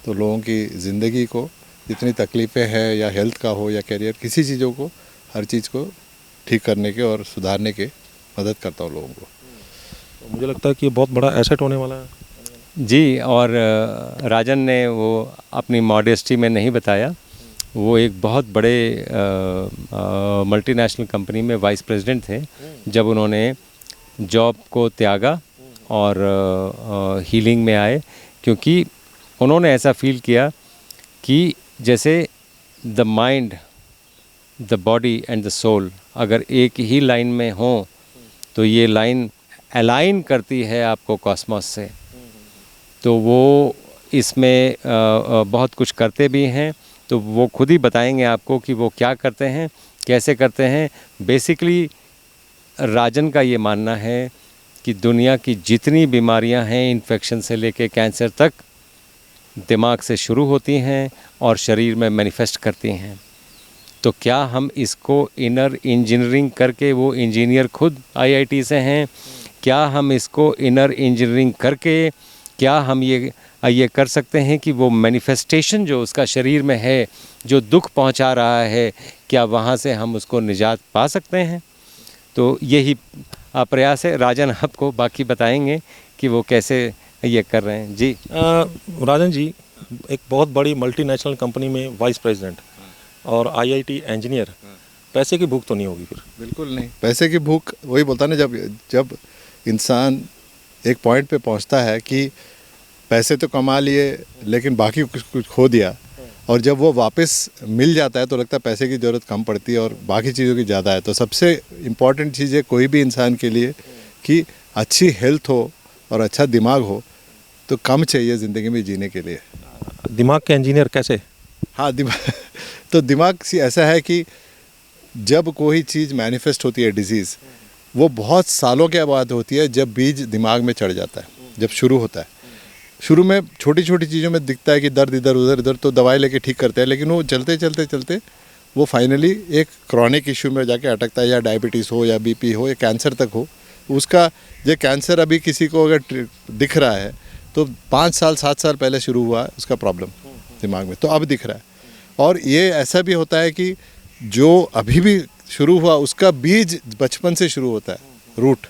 तो लोगों की ज़िंदगी को जितनी तकलीफ़ें हैं, या हेल्थ का हो या कैरियर, किसी चीज़ों को, हर चीज़ को ठीक करने के और सुधारने के मदद करता हूँ लोगों को। तो मुझे लगता है कि ये बहुत बड़ा एसेट होने वाला है जी। और राजन ने वो अपनी मॉडेस्टी में नहीं बताया, वो एक बहुत बड़े मल्टीनेशनल कंपनी में वाइस प्रेसिडेंट थे। जब उन्होंने जॉब को त्यागा और हीलिंग में आए, क्योंकि उन्होंने ऐसा फील किया कि जैसे the mind, the body and the soul अगर एक ही लाइन में हो तो ये लाइन अलाइन करती है आपको कॉस्मोस से। तो वो इसमें बहुत कुछ करते भी हैं, तो वो खुद ही बताएंगे आपको कि वो क्या करते हैं, कैसे करते हैं। बेसिकली राजन का ये मानना है कि दुनिया की जितनी बीमारियां हैं, इन्फेक्शन से लेके कैंसर तक, दिमाग से शुरू होती हैं और शरीर में मैनिफेस्ट करती हैं। तो क्या हम इसको इनर इंजीनियरिंग करके, वो इंजीनियर खुद आईआईटी से हैं, क्या हम इसको इनर इंजीनियरिंग करके क्या हम ये कर सकते हैं कि वो मैनिफेस्टेशन जो उसका शरीर में है, जो दुख पहुंचा रहा है, क्या वहाँ से हम उसको निजात पा सकते हैं? तो यही प्रयास है। राजन आपको बाकी बताएंगे कि वो कैसे ये कर रहे हैं। जी राजन जी, एक बहुत बड़ी मल्टीनेशनल कंपनी में वाइस प्रेसिडेंट और आईआईटी इंजीनियर, पैसे की भूख तो नहीं होगी फिर? बिल्कुल नहीं, पैसे की भूख वही बोलता ना, जब इंसान एक पॉइंट पे पहुंचता है कि पैसे तो कमा लिए लेकिन बाकी कुछ खो दिया, और जब वो वापस मिल जाता है तो लगता है पैसे की ज़रूरत कम पड़ती है और बाकी चीज़ों की ज़्यादा है। तो सबसे इम्पॉर्टेंट चीज़ है कोई भी इंसान के लिए कि अच्छी हेल्थ हो और अच्छा दिमाग हो, तो कम चाहिए ज़िंदगी में जीने के लिए। दिमाग के इंजीनियर कैसे? हाँ, दिमाग तो दिमाग ऐसा है कि जब कोई चीज़ मैनिफेस्ट होती है, डिजीज़, वो बहुत सालों के बाद होती है जब बीज दिमाग में चढ़ जाता है, जब शुरू होता है। शुरू में छोटी छोटी चीज़ों में दिखता है कि दर्द इधर उधर तो दवाई लेके ठीक करते हैं, लेकिन वो चलते चलते चलते वो फाइनली एक क्रॉनिक इशू में जाके अटकता है, या डायबिटीज़ हो या बीपी हो या कैंसर तक हो। उसका जो कैंसर अभी किसी को अगर दिख रहा है तो 5 साल 7 साल पहले शुरू हुआ उसका प्रॉब्लम दिमाग में, तो अब दिख रहा है। और ये ऐसा भी होता है कि जो अभी भी शुरू हुआ उसका बीज बचपन से शुरू होता है, रूट,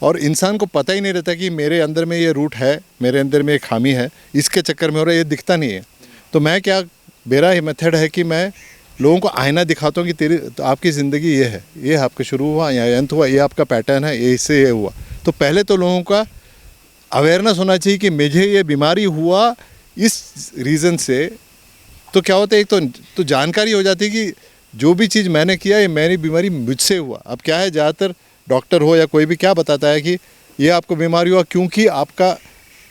और इंसान को पता ही नहीं रहता कि मेरे अंदर में ये रूट है, मेरे अंदर में एक खामी है, इसके चक्कर में हो रहा है, ये दिखता नहीं है। तो मैं क्या, मेरा ये मेथड है कि मैं लोगों को आईना दिखाता हूँ कि तो आपकी ज़िंदगी ये है, ये आपका शुरू हुआ या अंत हुआ, ये आपका पैटर्न है, ये इससे ये हुआ। तो पहले तो लोगों का अवेयरनेस होना चाहिए कि मुझे ये बीमारी हुआ इस रीज़न से। तो क्या होता है, एक तो जानकारी हो जाती है कि जो भी चीज़ मैंने किया ये मेरी बीमारी मुझसे हुआ। अब क्या है, ज़्यादातर डॉक्टर हो या कोई भी क्या बताता है कि ये आपको बीमारी हुआ क्योंकि आपका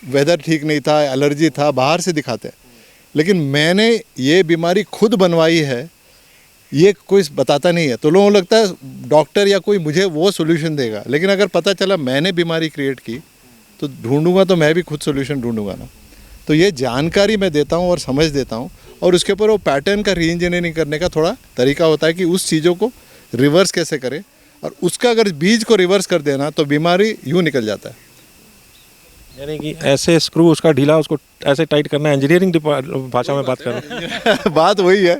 वेदर ठीक नहीं था, एलर्जी था, बाहर से दिखाते हैं। लेकिन मैंने ये बीमारी खुद बनवाई है, ये कोई बताता नहीं है। तो लोगों को लगता है डॉक्टर या कोई मुझे वो सोल्यूशन देगा, लेकिन अगर पता चला मैंने बीमारी क्रिएट की तो ढूंढूंगा तो मैं भी खुद सोल्यूशन ढूंढूंगा ना। तो ये जानकारी मैं देता हूँ और समझ देता हूँ, और उसके ऊपर वो पैटर्न का री इंजीनियरिंग करने का थोड़ा तरीका होता है कि उस चीज़ों को रिवर्स कैसे करें, और उसका अगर बीज को रिवर्स कर देना तो बीमारी यूँ निकल जाता है। यानी कि ऐसे स्क्रू उसका ढीला, उसको ऐसे टाइट करना है, इंजीनियरिंग भाषा में बात कर बात वही है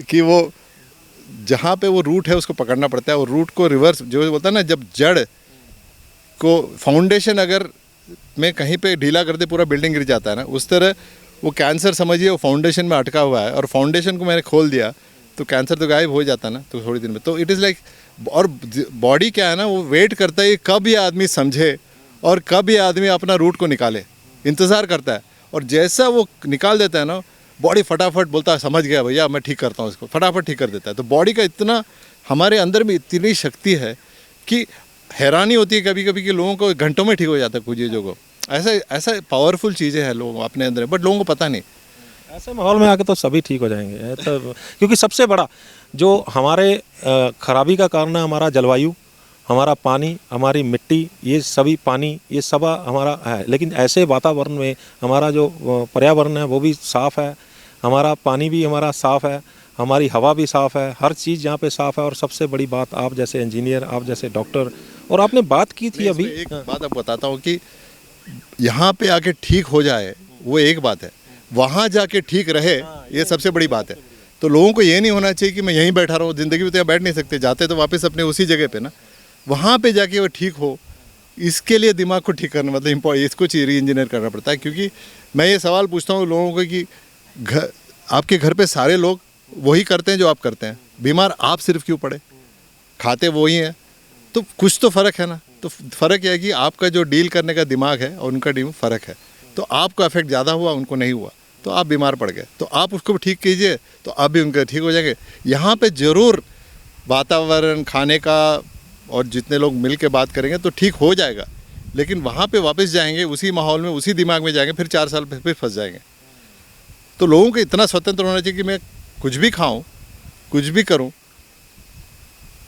कि वो जहाँ पे वो रूट है उसको पकड़ना पड़ता है, और रूट को रिवर्स, जो बोलता है ना, जब जड़ को फाउंडेशन अगर में कहीं पे ढीला कर दे पूरा बिल्डिंग गिर जाता है ना, उस तरह वो कैंसर समझिए वो फाउंडेशन में अटका हुआ है, और फाउंडेशन को मैंने खोल दिया तो कैंसर तो गायब हो जाता ना तो थोड़ी दिन में। तो इट इज़ लाइक, और बॉडी क्या है ना, वो वेट करता है कब ये आदमी समझे और कब ये आदमी अपना रूट को निकाले, इंतज़ार करता है। और जैसा वो निकाल देता है ना, बॉडी फटाफट बोलता है समझ गया भैया मैं ठीक करता हूँ इसको, फटाफट ठीक कर देता है। तो बॉडी का इतना, हमारे अंदर में इतनी शक्ति है कि हैरानी होती है कभी कभी कि लोगों को घंटों में ठीक हो जाता है कुछ चीज़ों को। ऐसा पावरफुल चीज़ें हैं लोगों अपने अंदर, बट लोगों को पता नहीं। ऐसे माहौल में आके तो सभी ठीक हो जाएंगे तो, क्योंकि सबसे बड़ा जो हमारे खराबी का कारण है हमारा जलवायु, हमारा पानी, हमारी मिट्टी, ये सभी पानी, ये सब हमारा है। लेकिन ऐसे वातावरण में हमारा जो पर्यावरण है वो भी साफ़ है, हमारा पानी भी हमारा साफ़ है, हमारी हवा भी साफ़ है, हर चीज़ यहाँ पे साफ़ है। और सबसे बड़ी बात, आप जैसे इंजीनियर, आप जैसे डॉक्टर, और आपने बात की थी अभी, एक बात आपको बताता हूँ कि यहाँ पे आके ठीक हो जाए वो एक बात है, वहाँ जाके ठीक रहे ये सबसे बड़ी बात है। तो लोगों को ये नहीं होना चाहिए कि मैं यहीं बैठा रहूँ, ज़िंदगी में तो यहाँ बैठ नहीं सकते, जाते तो वापस अपने उसी जगह पे ना, वहाँ पे जाके वो ठीक हो। इसके लिए दिमाग को ठीक करना मतलब इसको री इंजीनियर करना पड़ता है। क्योंकि मैं ये सवाल पूछता हूँ लोगों को कि आपके घर पे सारे लोग वही करते हैं जो आप करते हैं, बीमार आप सिर्फ क्यों पड़े, खाते वही हैं, तो कुछ तो फ़र्क है ना। तो फ़र्क यह है कि आपका जो डील करने का दिमाग है और उनका दिमाग फ़र्क है। तो आपको इफेक्ट ज़्यादा हुआ, उनको नहीं हुआ, तो आप बीमार पड़ गए, तो आप उसको ठीक कीजिए, तो आप भी उनके ठीक हो जाएंगे। यहाँ पे ज़रूर वातावरण, खाने का, और जितने लोग मिल के बात करेंगे तो ठीक हो जाएगा। लेकिन वहाँ पे वापस जाएंगे, उसी माहौल में, उसी दिमाग में जाएंगे, फिर 4 साल फिर फंस जाएंगे। तो लोगों को इतना स्वतंत्र होना चाहिए कि मैं कुछ भी खाऊं, कुछ भी करूं,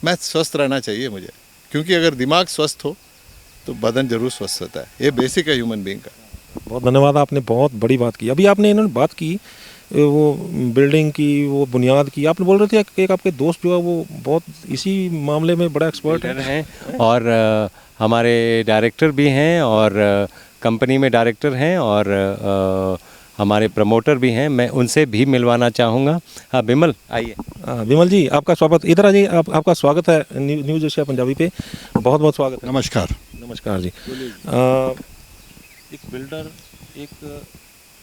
मैं स्वस्थ रहना चाहिए मुझे, क्योंकि अगर दिमाग स्वस्थ हो तो बदन जरूर स्वस्थ होता है। ये बेसिक है ह्यूमन बीइंग का। बहुत धन्यवाद, आपने बहुत बड़ी बात की। अभी आपने इन्होंने बात की वो बिल्डिंग की, वो बुनियाद की, आपने बोल रहे थे कि एक आपके दोस्त जो है वो बहुत इसी मामले में बड़ा एक्सपर्ट हैं और हमारे डायरेक्टर भी हैं और कंपनी में डायरेक्टर हैं और हमारे प्रमोटर भी हैं। मैं उनसे भी मिलवाना चाहूँगा। हाँ बिमल, आइए। विमल जी, आपका स्वागत, इधर आ जाइए। आपका स्वागत है न्यूज़ एशिया पंजाबी पे, बहुत बहुत स्वागत है। नमस्कार। नमस्कार जी। एक बिल्डर, एक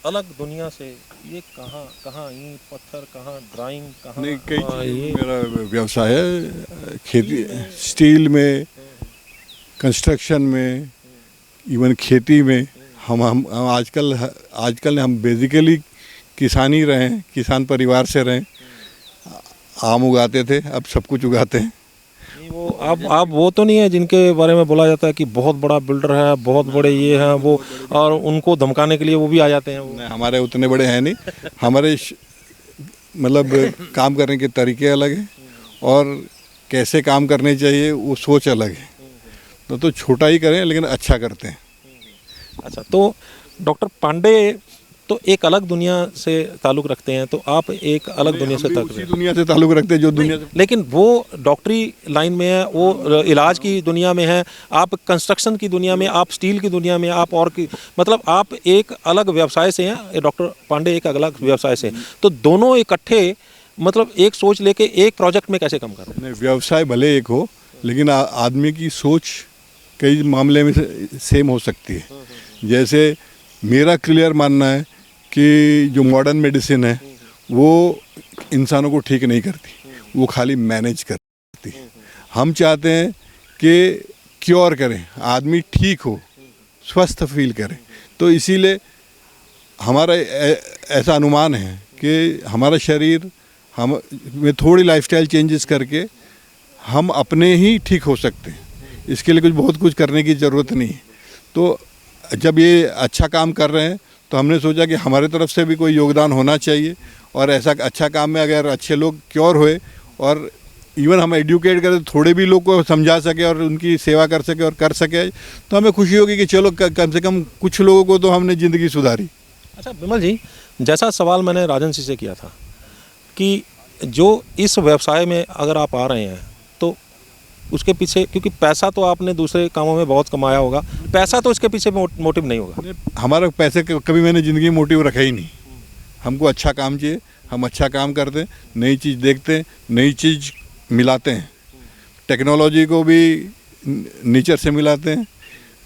अलग दुनिया से, ये कहाँ ईंट पत्थर, कहाँ ड्राइंग, कहाँ नहीं, कई ये मेरा व्यवसाय है, खेती, स्टील में, कंस्ट्रक्शन में, इवन खेती में। हम आजकल हम बेसिकली किसान ही रहे हैं, किसान परिवार से रहे। आम उगाते थे, अब सब कुछ उगाते हैं। नहीं, वो आप वो तो नहीं है जिनके बारे में बोला जाता है कि बहुत बड़ा बिल्डर है, बहुत बड़े ये हैं वो, और उनको धमकाने के लिए वो भी आ जाते हैं वो। नहीं, हमारे उतने बड़े हैं नहीं। हमारे मतलब काम करने के तरीके अलग हैं और कैसे काम करने चाहिए वो सोच अलग है। तो छोटा ही करें लेकिन अच्छा करते हैं। अच्छा, तो डॉक्टर पांडे तो एक अलग दुनिया से ताल्लुक़ रखते हैं, तो आप एक अलग दुनिया से ताल्लुक़ उसी दुनिया से ताल्लुक़ रखते हैं जो दुनिया से। लेकिन वो डॉक्टरी लाइन में है, वो इलाज की दुनिया में है, आप कंस्ट्रक्शन की दुनिया में, आप स्टील की दुनिया में, आप और की मतलब आप एक अलग व्यवसाय से हैं। डॉक्टर पांडे एक अलग व्यवसाय से हैं। तो दोनों इकट्ठे मतलब एक सोच लेके एक प्रोजेक्ट में कैसे काम कर रहे हैं? नहीं, व्यवसाय भले एक हो लेकिन आदमी की सोच कई मामले में सेम हो सकती है। जैसे मेरा क्लियर मानना है कि जो मॉडर्न मेडिसिन है वो इंसानों को ठीक नहीं करती, वो खाली मैनेज करती। हम चाहते हैं कि क्योर करें, आदमी ठीक हो, स्वस्थ फील करे। तो इसीलिए हमारा ऐसा अनुमान है कि हमारा शरीर हम में थोड़ी लाइफस्टाइल चेंजेस करके हम अपने ही ठीक हो सकते हैं। इसके लिए बहुत कुछ करने की ज़रूरत नहीं है। तो जब ये अच्छा काम कर रहे हैं तो हमने सोचा कि हमारे तरफ से भी कोई योगदान होना चाहिए, और ऐसा अच्छा काम में अगर अच्छे लोग क्योर हुए और इवन हम एडुकेट करें, थोड़े भी लोग को समझा सके और उनकी सेवा कर सके और कर सके, तो हमें खुशी होगी कि चलो कम से कम कुछ लोगों को तो हमने ज़िंदगी सुधारी। अच्छा विमल जी, जैसा सवाल मैंने राजन जी से किया था कि जो इस व्यवसाय में अगर आप आ रहे हैं तो उसके पीछे, क्योंकि पैसा तो आपने दूसरे कामों में बहुत कमाया होगा, पैसा तो इसके पीछे मोटिव नहीं होगा। हमारा पैसे कभी मैंने ज़िंदगी में मोटिव रखा ही नहीं। हमको अच्छा काम चाहिए, हम अच्छा काम करते हैं, नई चीज़ देखते हैं, नई चीज़ मिलाते हैं, टेक्नोलॉजी को भी नेचर से मिलाते हैं।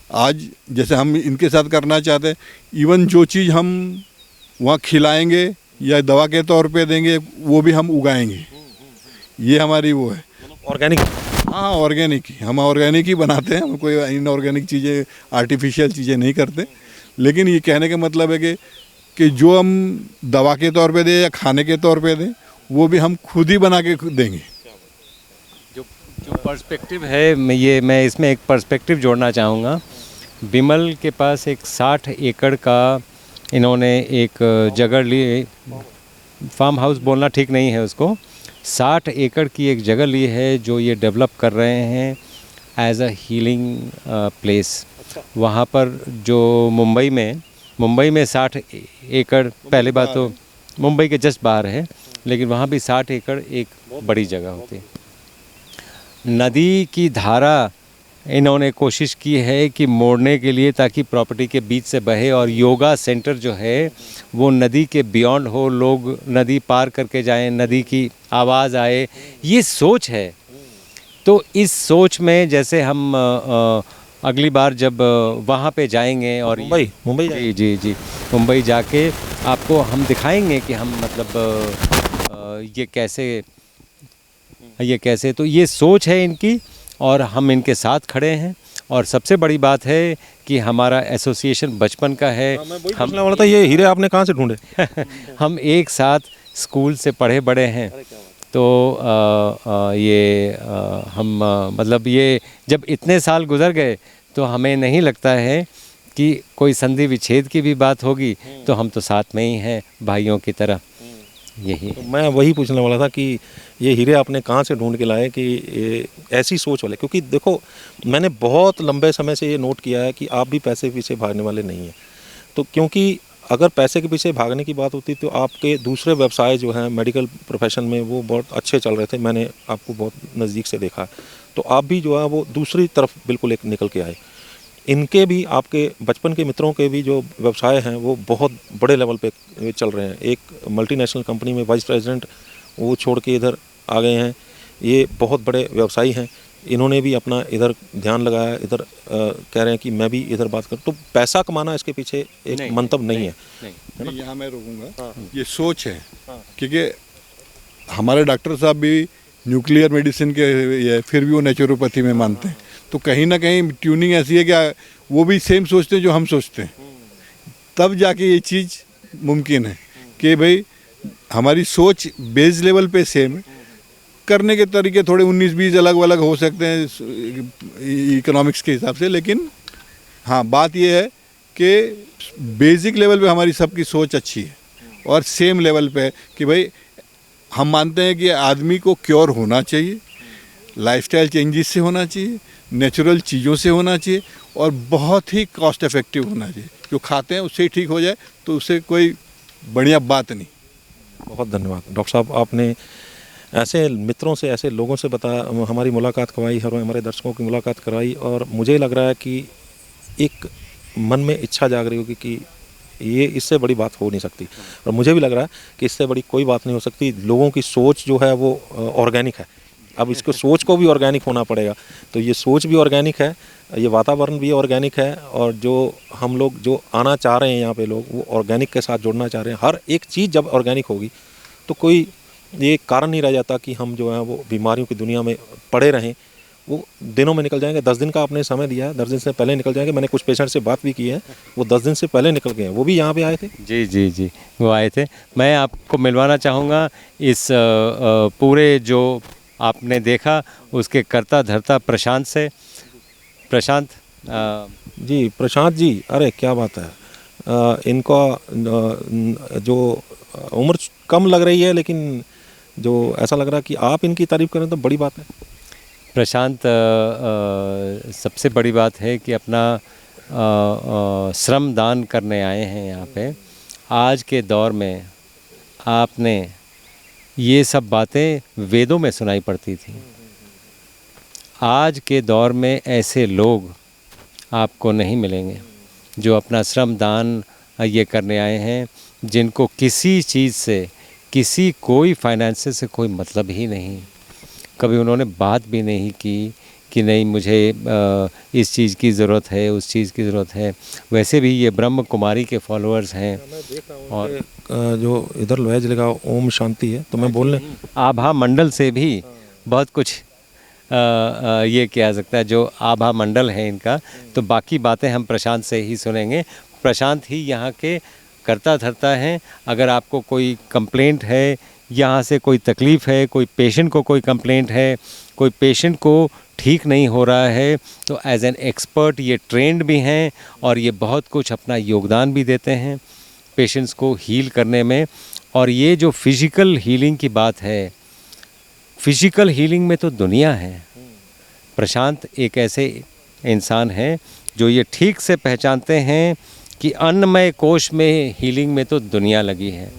आज जैसे हम इनके साथ करना चाहते हैं, इवन जो चीज़ हम वहाँ खिलाएंगे या दवा के तौर पे देंगे वो भी हम उगाएंगे। ये हमारी वो है ऑर्गेनिक। हाँ, ऑर्गेनिक ही, हम ऑर्गेनिक ही बनाते हैं। हम कोई इनऑर्गेनिक चीज़ें, आर्टिफिशियल चीज़ें नहीं करते। लेकिन ये कहने का मतलब है कि जो हम दवा के तौर पे दें या खाने के तौर पे दें, वो भी हम खुद ही बना के देंगे। जो पर्सपेक्टिव है, मैं इसमें एक पर्सपेक्टिव जोड़ना चाहूँगा। बिमल के पास एक 60 एकड़ का इन्होंने एक जगह ली, फार्म हाउस बोलना ठीक नहीं है उसको, 60 एकड़ की एक जगह ली है जो ये डेवलप कर रहे हैं एज अ हीलिंग प्लेस। वहाँ पर जो मुंबई में 60 एकड़, पहली बात तो मुंबई के जस्ट बाहर है, लेकिन वहाँ भी 60 एकड़ एक बड़ी जगह होती है। नदी की धारा इन्होंने कोशिश की है कि मोड़ने के लिए, ताकि प्रॉपर्टी के बीच से बहे, और योगा सेंटर जो है वो नदी के बियॉन्ड हो, लोग नदी पार करके जाएं, नदी की आवाज़ आए, ये सोच है। तो इस सोच में जैसे हम अगली बार जब वहाँ पे जाएंगे और मुंबई जी मुंबई जाके आपको हम दिखाएंगे कि हम मतलब ये कैसे, तो ये सोच है इनकी। और हम इनके साथ खड़े हैं। और सबसे बड़ी बात है कि हमारा एसोसिएशन बचपन का है। मैं वही पूछने वाला था, ये हीरे आपने कहाँ से ढूंढे? हम एक साथ स्कूल से पढ़े बड़े हैं। तो हम मतलब ये जब इतने साल गुजर गए तो हमें नहीं लगता है कि कोई संधि विच्छेद की भी बात होगी, तो हम तो साथ में ही हैं भाइयों की तरह। यही तो मैं वही पूछने वाला था कि ये हीरे आपने कहाँ से ढूंढ के लाए कि ऐसी सोच वाले, क्योंकि देखो मैंने बहुत लंबे समय से ये नोट किया है कि आप भी पैसे के पीछे भागने वाले नहीं हैं। तो क्योंकि अगर पैसे के पीछे भागने की बात होती तो आपके दूसरे व्यवसाय जो हैं मेडिकल प्रोफेशन में वो बहुत अच्छे चल रहे थे, मैंने आपको बहुत नज़दीक से देखा। तो आप भी जो है वो दूसरी तरफ बिल्कुल एक निकल के आए। इनके भी, आपके बचपन के मित्रों के भी जो व्यवसाय हैं वो बहुत बड़े लेवल पे चल रहे हैं। एक मल्टीनेशनल कंपनी में वाइस प्रेसिडेंट वो छोड़ के इधर आ गए हैं। ये बहुत बड़े व्यवसायी हैं, इन्होंने भी अपना इधर ध्यान लगाया, इधर कह रहे हैं कि मैं भी इधर बात करूं। तो पैसा कमाना इसके पीछे एक मंतव्य नहीं है। नहीं, यहाँ मैं रोकूंगा। ये सोच है, क्योंकि हमारे डॉक्टर साहब भी न्यूक्लियर मेडिसिन के ये, फिर भी वो नेचुरोपैथी में मानते हैं। तो कहीं ना कहीं ट्यूनिंग ऐसी है कि वो भी सेम सोचते हैं जो हम सोचते हैं, तब जाके ये चीज़ मुमकिन है कि भाई हमारी सोच बेस लेवल पे सेम है। करने के तरीके थोड़े 19-20 अलग अलग हो सकते हैं इकोनॉमिक्स के हिसाब से, लेकिन हाँ बात ये है कि बेसिक लेवल पे हमारी सबकी सोच अच्छी है और सेम लेवल पे है कि भाई हम मानते हैं कि आदमी को क्योर होना चाहिए, लाइफस्टाइल चेंजेस से होना चाहिए, नेचुरल चीज़ों से होना चाहिए और बहुत ही कॉस्ट इफेक्टिव होना चाहिए। जो खाते हैं उससे ही ठीक हो जाए तो उससे कोई बढ़िया बात नहीं। बहुत धन्यवाद डॉक्टर साहब, आपने ऐसे मित्रों से, ऐसे लोगों से हमारी मुलाकात करवाई, हमारे दर्शकों की मुलाकात करवाई। और मुझे लग रहा है कि एक मन में इच्छा जाग रही होगी कि ये इससे बड़ी बात हो नहीं सकती, और मुझे भी लग रहा है कि इससे बड़ी कोई बात नहीं हो सकती। लोगों की सोच जो है वो ऑर्गेनिक है। अब इसको सोच को भी ऑर्गेनिक होना पड़ेगा, तो ये सोच भी ऑर्गेनिक है, ये वातावरण भी ऑर्गेनिक है, और जो हम लोग जो आना चाह रहे हैं यहाँ पे लोग, वो ऑर्गेनिक के साथ जुड़ना चाह रहे हैं। हर एक चीज़ जब ऑर्गेनिक होगी तो कोई ये कारण नहीं रह जाता कि हम जो है वो बीमारियों की दुनिया में पड़े रहें। वो दिनों में निकल जाएंगे। 10 दिन का आपने समय दिया है, 10 दिन से पहले निकल जाएंगे। मैंने कुछ पेशेंट से बात भी की है, वो 10 दिन से पहले निकल गए हैं। वो भी यहाँ पे आए थे। जी जी जी, वो आए थे। मैं आपको मिलवाना चाहूँगा इस पूरे जो आपने देखा उसके कर्ता धर्ता प्रशांत से। प्रशांत जी, प्रशांत जी, अरे क्या बात है। इनका जो उम्र कम लग रही है, लेकिन जो ऐसा लग रहा है कि आप इनकी तारीफ़ करें तो बड़ी बात है। प्रशांत सबसे बड़ी बात है कि अपना श्रम दान करने आए हैं यहाँ पे। आज के दौर में आपने ये सब बातें वेदों में सुनाई पड़ती थी। आज के दौर में ऐसे लोग आपको नहीं मिलेंगे जो अपना श्रम दान ये करने आए हैं, जिनको किसी चीज़ से, किसी कोई फाइनेंस से कोई मतलब ही नहीं। कभी उन्होंने बात भी नहीं की कि नहीं मुझे इस चीज़ की ज़रूरत है, उस चीज़ की ज़रूरत है। वैसे भी ये ब्रह्म कुमारी के फॉलोअर्स हैं। और जो इधर लोहे जिले का ओम शांति है, तो मैं बोलने आभा मंडल से भी बहुत कुछ ये किया जा सकता है। जो आभा मंडल है इनका, तो बाकी बातें हम प्रशांत से ही सुनेंगे। प्रशांत ही यहाँ के करता धरता हैं। अगर आपको कोई कंप्लेंट है, यहाँ से कोई तकलीफ़ है, कोई पेशेंट को कोई कंप्लेंट है, कोई पेशेंट को ठीक नहीं हो रहा है, तो एज एन एक्सपर्ट ये ट्रेंड भी हैं और ये बहुत कुछ अपना योगदान भी देते हैं पेशेंट्स को हील करने में। और ये जो फिज़िकल हीलिंग की बात है, फिज़िकल हीलिंग में तो दुनिया है। प्रशांत एक ऐसे इंसान हैं जो ये ठीक से पहचानते हैं कि अन्नमय कोश में हीलिंग में तो दुनिया लगी है।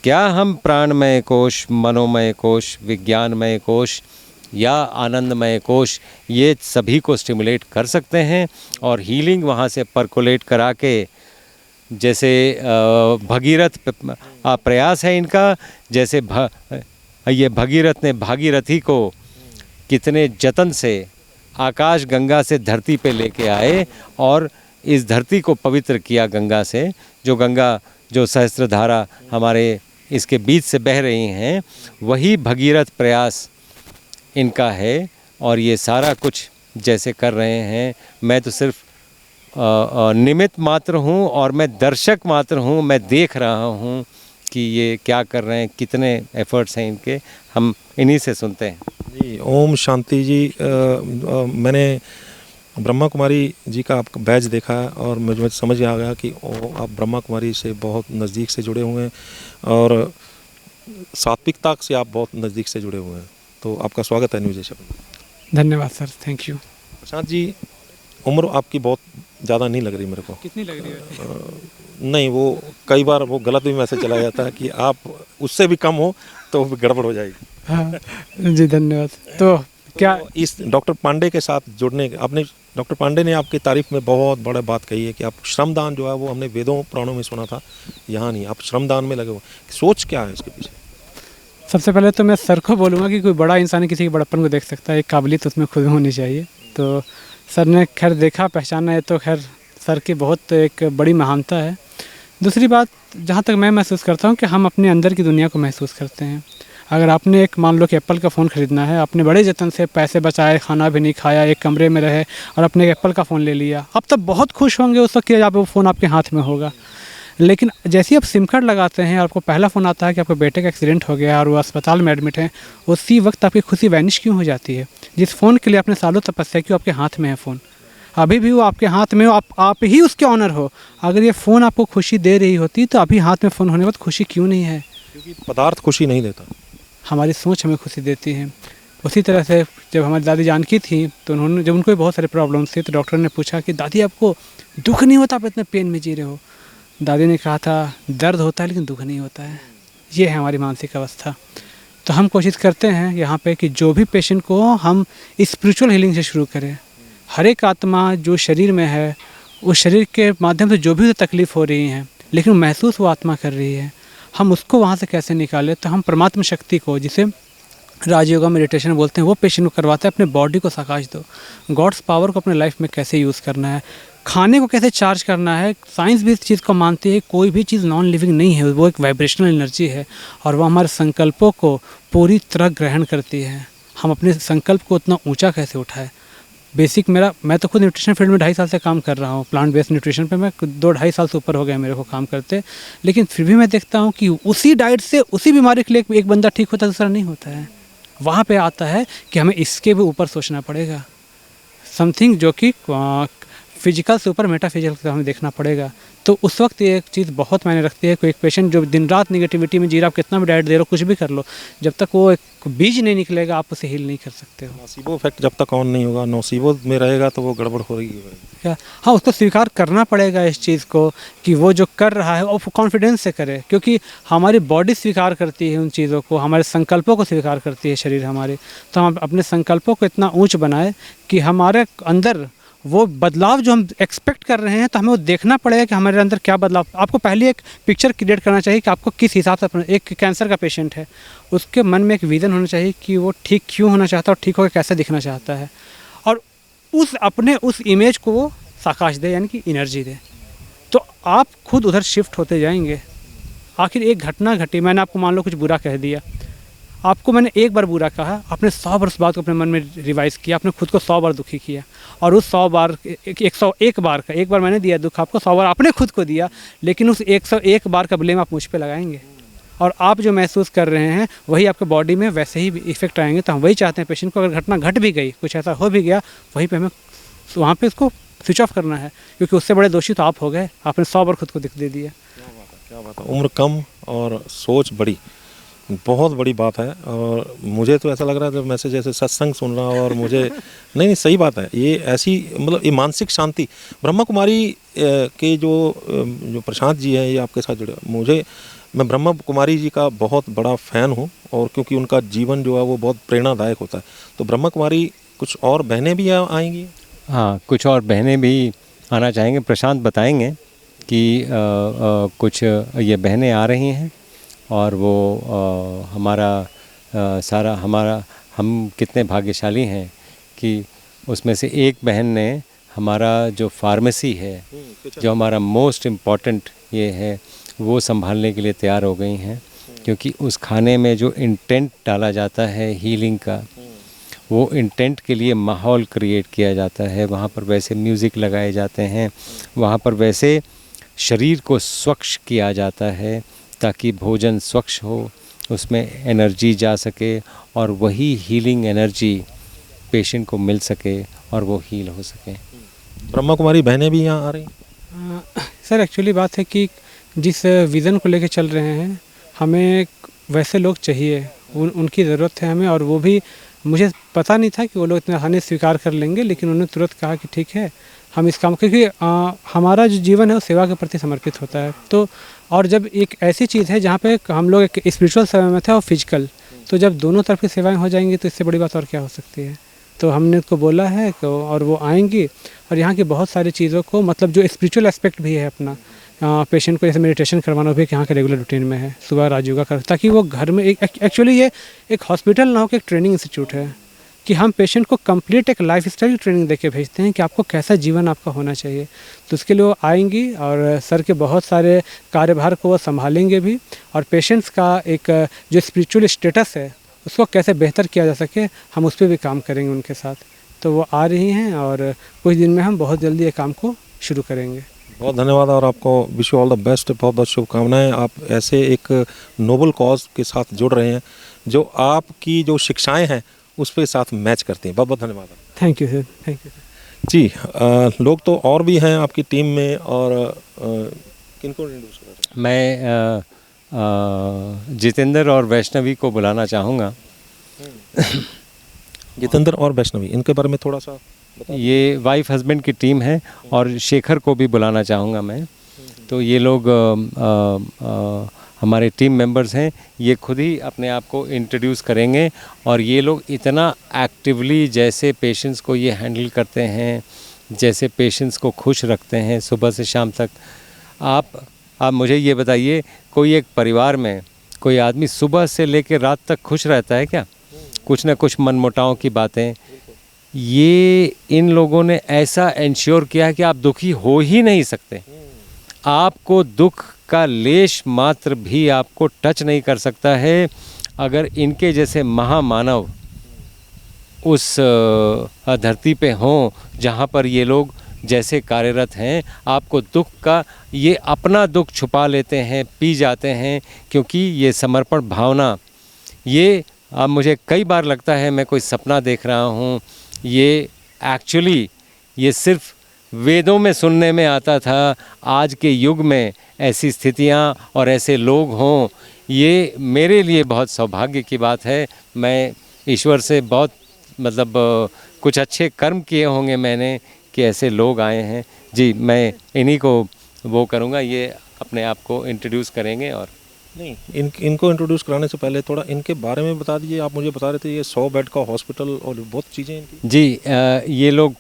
क्या हम प्राणमय कोश, मनोमय कोश, विज्ञानमय कोश या आनंदमय कोश, ये सभी को स्टिमुलेट कर सकते हैं और हीलिंग वहाँ से परकोलेट करा के, जैसे भगीरथ प्रयास है इनका। जैसे ये भगीरथ ने भागीरथी को कितने जतन से आकाश गंगा से धरती पे लेके आए और इस धरती को पवित्र किया गंगा से। जो गंगा, जो सहस्त्रधारा हमारे इसके बीच से बह रही हैं, वही भगीरथ प्रयास इनका है। और ये सारा कुछ जैसे कर रहे हैं, मैं तो सिर्फ निमित्त मात्र हूँ और मैं दर्शक मात्र हूँ। मैं देख रहा हूँ कि ये क्या कर रहे हैं, कितने एफर्ट्स हैं इनके, हम इन्हीं से सुनते हैं। जी ओम शांति जी। मैंने ब्रह्मा कुमारी जी का आपका बैच देखा है और मुझे समझ आ गया कि आप ब्रह्मा कुमारी से बहुत नज़दीक से जुड़े हुए हैं और सात्विकता से आप बहुत नज़दीक से जुड़े हुए हैं। तो आपका स्वागत है न्यूज़ एशिया में। धन्यवाद sir, thank you. Prashant ji, उम्र आपकी बहुत ज़्यादा नहीं लग रही मेरे को। कितनी लग रही है? नहीं, वो कई बार वो गलत भी मैसेज चला जाता है कि आप उससे भी कम हो तो गड़बड़ हो जाएगी। हाँ जी, धन्यवाद। तो क्या तो इस डॉक्टर पांडे के साथ जुड़ने, आपने डॉक्टर पांडे ने आपकी तारीफ में बहुत बड़ा बात कही है कि आप श्रमदान जो है वो हमने वेदों पुराणों में सुना था, यहाँ नहीं, आप श्रमदान में लगे हो। सोच क्या है इसके पीछे? सबसे पहले तो मैं सर को बोलूँगा कि कोई बड़ा इंसान किसी के बड़प्पन को देख सकता है, एक काबिलियत उसमें खुद होनी चाहिए। तो सर ने खैर देखा, पहचाना है, तो खैर सर की बहुत एक बड़ी महानता है। दूसरी बात, जहाँ तक मैं महसूस करता हूँ कि हम अपने अंदर की दुनिया को महसूस करते हैं। अगर आपने एक मान लो कि एप्पल का फ़ोन ख़रीदना है, आपने बड़े जतन से पैसे बचाए, खाना भी नहीं खाया, एक कमरे में रहे और अपने एप्पल का फ़ोन ले लिया, आप तब बहुत खुश होंगे उस वक्त कि आप वो फ़ोन आपके हाथ में होगा। लेकिन जैसे ही आप सिम कार्ड लगाते हैं और आपको पहला फ़ोन आता है कि आपके बेटे का एक्सीडेंट हो गया और वो अस्पताल में एडमिट है, उसी वक्त आपकी खुशी वैनिश क्यों हो जाती है? जिस फ़ोन के लिए आपने सालों तपस्या की, आपके हाथ में है फ़ोन, अभी भी वो आपके हाथ में हो, आप ही उसके ऑनर हो। अगर ये फ़ोन आपको खुशी दे रही होती तो अभी हाथ में फ़ोन होने के बाद खुशी क्यों नहीं है? क्योंकि पदार्थ खुशी नहीं देता, हमारी सोच हमें खुशी देती है। उसी तरह से जब हमारी दादी जानकी थी तो उन्होंने, जब उनको भी बहुत सारे प्रॉब्लम्स थे, तो डॉक्टर ने पूछा कि दादी आपको दुख नहीं होता, आप इतने पेन में जी रहे हो? दादी ने कहा था दर्द होता है लेकिन दुख नहीं होता है। ये है हमारी मानसिक अवस्था। तो हम कोशिश करते हैं यहाँ पे कि जो भी पेशेंट को हम स्पिरिचुअल हीलिंग से शुरू करें। हर एक आत्मा जो शरीर में है, उस शरीर के माध्यम से जो भी तकलीफ़ हो रही है लेकिन महसूस वो आत्मा कर रही है, हम उसको वहाँ से कैसे निकालें? तो हम परमात्मा शक्ति को, जिसे राजयोगा मेडिटेशन बोलते हैं, वो पेशेंट को करवाते हैं। अपने बॉडी को साकाश दो, गॉड्स पावर को अपने लाइफ में कैसे यूज़ करना है, खाने को कैसे चार्ज करना है। साइंस भी इस चीज़ को मानती है, कोई भी चीज़ नॉन लिविंग नहीं है, वो एक वाइब्रेशनल एनर्जी है और वो हमारे संकल्पों को पूरी तरह ग्रहण करती है। हम अपने संकल्प को उतना ऊंचा कैसे उठाएं? बेसिक मैं तो खुद न्यूट्रिशन फील्ड में 2.5 साल से काम कर रहा हूँ। प्लांट बेस्ड न्यूट्रिशन पे मैं 2-2.5 साल से ऊपर हो गया मेरे को काम करते, लेकिन फिर भी मैं देखता हूँ कि उसी डाइट से उसी बीमारी के लिए एक बंदा ठीक होता है, दूसरा नहीं होता है। वहाँ पे आता है कि हमें इसके भी ऊपर सोचना पड़ेगा, समथिंग जो कि फिजिकल से ऊपर मेटाफिजिकल से हमें देखना पड़ेगा। तो उस वक्त ये एक चीज़ बहुत मायने रखती है। कोई एक पेशेंट जो दिन रात निगेटिविटी में जी रहा, आप कितना भी डाइट दे रहे हो, कुछ भी कर लो, जब तक वो एक बीज नहीं निकलेगा आप उसे हील नहीं कर सकते हो। नसीबो इफेक्ट जब तक ऑन नहीं होगा, नसीबो में रहेगा तो वो गड़बड़ हो रही है। क्या? हाँ, उसको स्वीकार करना पड़ेगा इस चीज़ को कि वो जो कर रहा है वो कॉन्फिडेंस से करे, क्योंकि हमारी बॉडी स्वीकार करती है उन चीज़ों को, हमारे संकल्पों को स्वीकार करती है शरीर हमारे। तो हम अपने संकल्पों को इतना ऊंच बनाए कि हमारे अंदर वो बदलाव जो हम एक्सपेक्ट कर रहे हैं, तो हमें वो देखना पड़ेगा कि हमारे अंदर क्या बदलाव। आपको पहले एक पिक्चर क्रिएट करना चाहिए कि आपको किस हिसाब से, एक कैंसर का पेशेंट है, उसके मन में एक विज़न होना चाहिए कि वो ठीक क्यों होना चाहता है और ठीक होकर कैसे दिखना चाहता है, और उस इमेज को वो साकाश दे, यानी कि एनर्जी दे। तो आप खुद उधर शिफ्ट होते जाएंगे। आखिर एक घटना घटी, मैंने आपको मान लो कुछ बुरा कह दिया, आपको मैंने एक बार बुरा कहा, आपने 100 बार उस बात को अपने मन में रिवाइज़ किया, आपने खुद को 100 बार दुखी किया, और उस 100 बार 101 बार का, एक बार मैंने दिया दुख आपको, 100 बार आपने खुद को दिया, लेकिन उस 101 बार का ब्लेम आप मुझ पे लगाएंगे और आप जो महसूस कर रहे हैं वही आपके बॉडी में वैसे ही इफेक्ट आएंगे। तो हम वही चाहते हैं पेशेंट को, अगर घटना घट भी गई, कुछ ऐसा हो भी गया, वहीं पर हमें वहाँ पर उसको स्विच ऑफ करना है, क्योंकि उससे बड़े दोषी तो आप हो गए, आपने 100 बार खुद को दिख दे दिया। क्या बात है, उम्र कम और सोच बड़ी, बहुत बड़ी बात है। और मुझे तो ऐसा लग रहा है जब मैं से जैसे सत्संग सुन रहा हूँ, और मुझे नहीं सही बात है ये, ऐसी मतलब ये मानसिक शांति। ब्रह्मा कुमारी के जो प्रशांत जी हैं, ये आपके साथ जुड़े, मैं ब्रह्मा कुमारी जी का बहुत बड़ा फ़ैन हूँ, और क्योंकि उनका जीवन जो है वो बहुत प्रेरणादायक होता है। तो ब्रह्मा कुमारी कुछ और बहनें भी आएंगी? हाँ, कुछ और बहनें भी आना चाहेंगे। प्रशांत बताएंगे कि कुछ ये बहनें आ रही हैं, और वो हम कितने भाग्यशाली हैं कि उसमें से एक बहन ने हमारा जो फार्मेसी है, जो हमारा मोस्ट इम्पॉर्टेंट ये है, वो संभालने के लिए तैयार हो गई हैं, क्योंकि उस खाने में जो इंटेंट डाला जाता है हीलिंग का, वो इंटेंट के लिए माहौल क्रिएट किया जाता है, वहाँ पर वैसे म्यूज़िक लगाए जाते हैं, वहाँ पर वैसे शरीर को स्वच्छ किया जाता है ताकि भोजन स्वच्छ हो, उसमें एनर्जी जा सके और वही हीलिंग एनर्जी पेशेंट को मिल सके और वो हील हो सके। ब्रह्मा कुमारी बहनें भी यहाँ आ रही? सर एक्चुअली बात है कि जिस विज़न को लेके चल रहे हैं, हमें वैसे लोग चाहिए, उनकी ज़रूरत है हमें। और वो भी मुझे पता नहीं था कि वो लोग इतना आसानी से स्वीकार कर लेंगे, लेकिन उन्होंने तुरंत कहा कि ठीक है हम इस काम, क्योंकि हमारा जो जीवन है वो सेवा के प्रति समर्पित होता है। तो और जब एक ऐसी चीज़ है जहाँ पे हम लोग एक स्पिरिचुअल सेवा में थे और फिजिकल, तो जब दोनों तरफ की सेवाएं हो जाएंगी तो इससे बड़ी बात और क्या हो सकती है। तो हमने उनको बोला है और वो आएंगी और यहाँ की बहुत सारी चीज़ों को, मतलब जो स्पिरिचुअल एस्पेक्ट भी है अपना, पेशेंट को जैसे मेडिटेशन करवाना भी यहाँ के रेगुलर रूटीन में है, सुबह राजयोगा कर, ताकि वो घर में एक्चुअली ये एक हॉस्पिटल ना हो कि एक ट्रेनिंग इंस्टीट्यूट है कि हम पेशेंट को कंप्लीट एक लाइफ स्टाइल ट्रेनिंग देके भेजते हैं कि आपको कैसा जीवन आपका होना चाहिए। तो उसके लिए वो आएंगी और सर के बहुत सारे कार्यभार को वो संभालेंगे भी, और पेशेंट्स का एक जो स्पिरिचुअल स्टेटस है उसको कैसे बेहतर किया जा सके, हम उस पर भी काम करेंगे उनके साथ। तो वो आ रही हैं और कुछ दिन में हम बहुत जल्दी ये काम को शुरू करेंगे। बहुत धन्यवाद और आपको wish you all the best, बहुत बहुत शुभकामनाएं। आप ऐसे एक नोबल कॉज के साथ जुड़ रहे हैं जो आपकी जो शिक्षाएं हैं उस पे साथ मैच करती हैं। बहुत बहुत धन्यवाद। Thank you sir, thank you sir. जी लोग तो और भी हैं आपकी टीम में, और किनको इंट्रोड्यूस कर रहे हैं? मैं जितेंद्र और वैष्णवी को बुलाना चाहूँगा। जितेंद्र और वैष्णवी, इनके बारे में थोड़ा सा ये वाइफ हस्बैंड की टीम है, और शेखर को भी बुलाना चाहूँगा मैं। तो ये लोग हमारे टीम मेंबर्स हैं, ये खुद ही अपने आप को इंट्रोड्यूस करेंगे। और ये लोग इतना एक्टिवली जैसे पेशेंट्स को ये हैंडल करते हैं, जैसे पेशेंट्स को खुश रखते हैं सुबह से शाम तक। आप मुझे ये बताइए, कोई एक परिवार में कोई आदमी सुबह से लेकर रात तक खुश रहता है क्या? कुछ ना कुछ मनमुटाव की बातें, ये इन लोगों ने ऐसा इंश्योर किया है कि आप दुखी हो ही नहीं सकते। आपको दुख का लेश मात्र भी आपको टच नहीं कर सकता है अगर इनके जैसे महामानव उस धरती पे हों जहाँ पर ये लोग जैसे कार्यरत हैं। आपको दुख का, ये अपना दुख छुपा लेते हैं, पी जाते हैं, क्योंकि ये समर्पण भावना, ये अब मुझे कई बार लगता है मैं कोई सपना देख रहा हूँ। ये एक्चुअली ये सिर्फ वेदों में सुनने में आता था। आज के युग में ऐसी स्थितियाँ और ऐसे लोग हों, ये मेरे लिए बहुत सौभाग्य की बात है। मैं ईश्वर से बहुत कुछ अच्छे कर्म किए होंगे मैंने कि ऐसे लोग आए हैं। जी, मैं इन्हीं को वो करूँगा, ये अपने आप को इंट्रोड्यूस करेंगे। और नहीं, इनको इंट्रोड्यूस कराने से पहले थोड़ा इनके बारे में बता दीजिए। आप मुझे बता रहे थे ये 100 बेड का हॉस्पिटल और बहुत चीज़ें इनकी। जी, ये लोग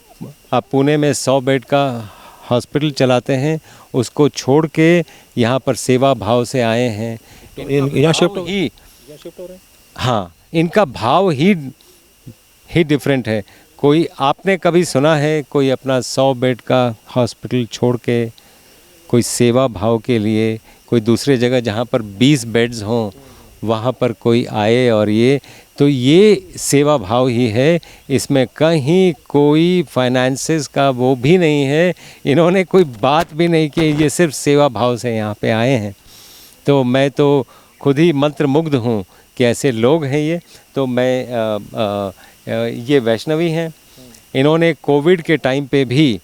पुणे में 100 बेड का हॉस्पिटल चलाते हैं, उसको छोड़ के यहाँ पर सेवा भाव से आए हैं। तो यहाँ शिफ्ट हो रहे हैं? हाँ, इनका भाव ही डिफरेंट है। कोई आपने कभी सुना है कोई अपना 100 बेड का हॉस्पिटल छोड़ के कोई सेवा भाव के लिए कोई दूसरे जगह जहाँ पर 20 बेड्स हों वहाँ पर कोई आए? और ये सेवा भाव ही है, इसमें कहीं कोई फाइनेंसेस का वो भी नहीं है। इन्होंने कोई बात भी नहीं की, ये सिर्फ सेवा भाव से यहाँ पे आए हैं। तो मैं तो खुद ही मंत्रमुग्ध हूँ कि ऐसे लोग हैं ये। तो मैं ये वैष्णवी हैं, इन्होंने कोविड के टाइम पे भी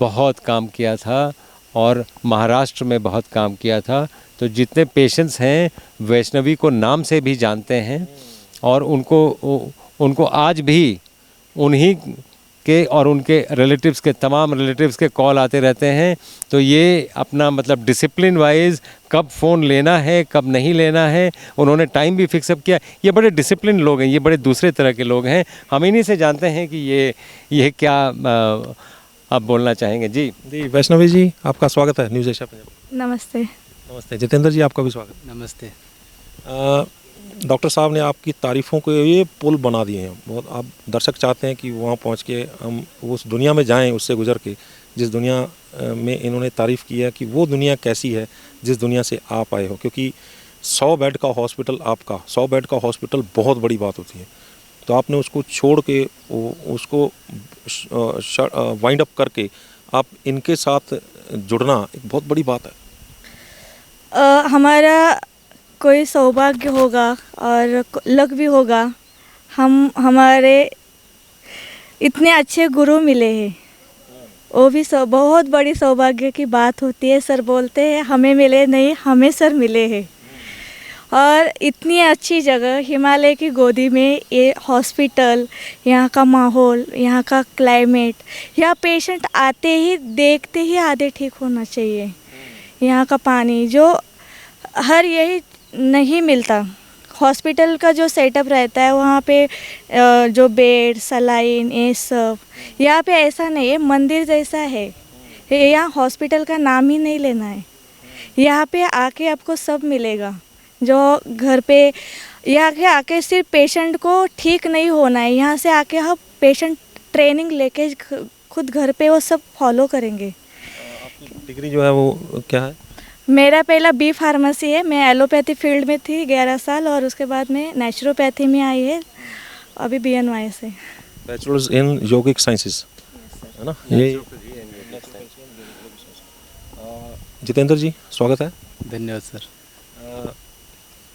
बहुत काम किया था और महाराष्ट्र में बहुत काम किया था। तो जितने पेशेंट्स हैं वैष्णवी को नाम से भी जानते हैं, और उनको आज भी उन्हीं के और उनके रिलेटिव्स के, तमाम रिलेटिव्स के कॉल आते रहते हैं। तो ये अपना डिसिप्लिन वाइज कब फ़ोन लेना है कब नहीं लेना है, उन्होंने टाइम भी फिक्सअप किया। ये बड़े डिसिप्लिन लोग हैं, ये बड़े दूसरे तरह के लोग हैं। हम इन्हीं से जानते हैं कि ये क्या आप बोलना चाहेंगे। जी वैष्णवी जी, आपका स्वागत है न्यूज़ एशिया पंजाब। नमस्ते। नमस्ते। जितेंद्र जी, आपका भी स्वागत। नमस्ते। डॉक्टर साहब ने आपकी तारीफ़ों को ये पुल बना दिए हैं बहुत। आप दर्शक चाहते हैं कि वहाँ पहुँच के हम उस दुनिया में जाएं, उससे गुजर के जिस दुनिया में इन्होंने तारीफ़ की है कि वो दुनिया कैसी है जिस दुनिया से आप आए हो। क्योंकि 100 बेड का हॉस्पिटल, आपका 100 बेड का हॉस्पिटल बहुत बड़ी बात होती है। तो आपने उसको छोड़ के उसको वाइंड अप करके आप इनके साथ जुड़ना एक बहुत बड़ी बात है। हमारा कोई सौभाग्य होगा और लक भी होगा, हमारे इतने अच्छे गुरु मिले हैं, वो भी बहुत बड़ी सौभाग्य की बात होती है। सर बोलते हैं हमें मिले नहीं, हमें सर मिले हैं। और इतनी अच्छी जगह हिमालय की गोदी में, ये हॉस्पिटल, यहाँ का माहौल, यहाँ का क्लाइमेट, यहाँ पेशेंट आते ही देखते ही आधे ठीक होना चाहिए। यहाँ का पानी जो हर यही नहीं मिलता, हॉस्पिटल का जो सेटअप रहता है वहाँ पे जो बेड, सलाइन, ये सब, यहाँ पे ऐसा नहीं है, मंदिर जैसा है। यहाँ हॉस्पिटल का नाम ही नहीं लेना है, यहाँ पे आके आपको सब मिलेगा जो घर पे। यहाँ के आके सिर्फ पेशेंट को ठीक नहीं होना है, यहाँ से आके हम पेशेंट ट्रेनिंग लेके खुद घर पे वो सब फॉलो करेंगे। आपकी डिग्री जो है वो क्या है? मेरा पहला बी फार्मेसी है, मैं एलोपैथी फील्ड में थी 11 साल, और उसके बाद में नेचुरोपैथी में आई है, अभी BNY से। बैचलर्स इन योगिक साइंसेस, है ना? ये जितेंद्र जी स्वागत है। धन्यवाद सर।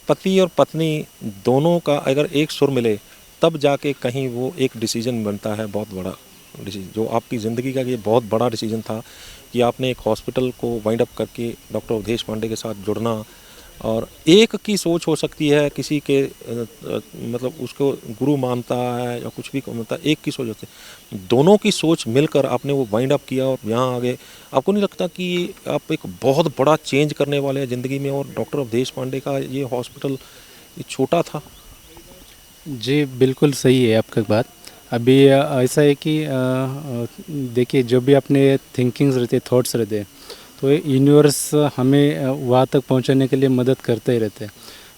पति और पत्नी दोनों का अगर एक सुर मिले तब जाके कहीं वो एक डिसीजन बनता है, बहुत बड़ा डिसीजन, जो आपकी ज़िंदगी का ये बहुत बड़ा डिसीजन था कि आपने एक हॉस्पिटल को वाइंड अप करके डॉक्टर अवधेश पांडे के साथ जुड़ना। और एक की सोच हो सकती है, किसी के मतलब उसको गुरु मानता है या कुछ भी मानता है, एक की सोच होती है, दोनों की सोच मिलकर आपने वो वाइंड अप किया और यहाँ आगे। आपको नहीं लगता कि आप एक बहुत बड़ा चेंज करने वाले हैं ज़िंदगी में, और डॉक्टर अवधेश पांडे का ये हॉस्पिटल ये छोटा था? जी बिल्कुल सही है आपका बात। अभी ऐसा है कि देखिए, जो भी अपने थिंकिंग्स रहते, थॉट्स रहते, तो यूनिवर्स हमें वहाँ तक पहुँचाने के लिए मदद करते ही रहते हैं।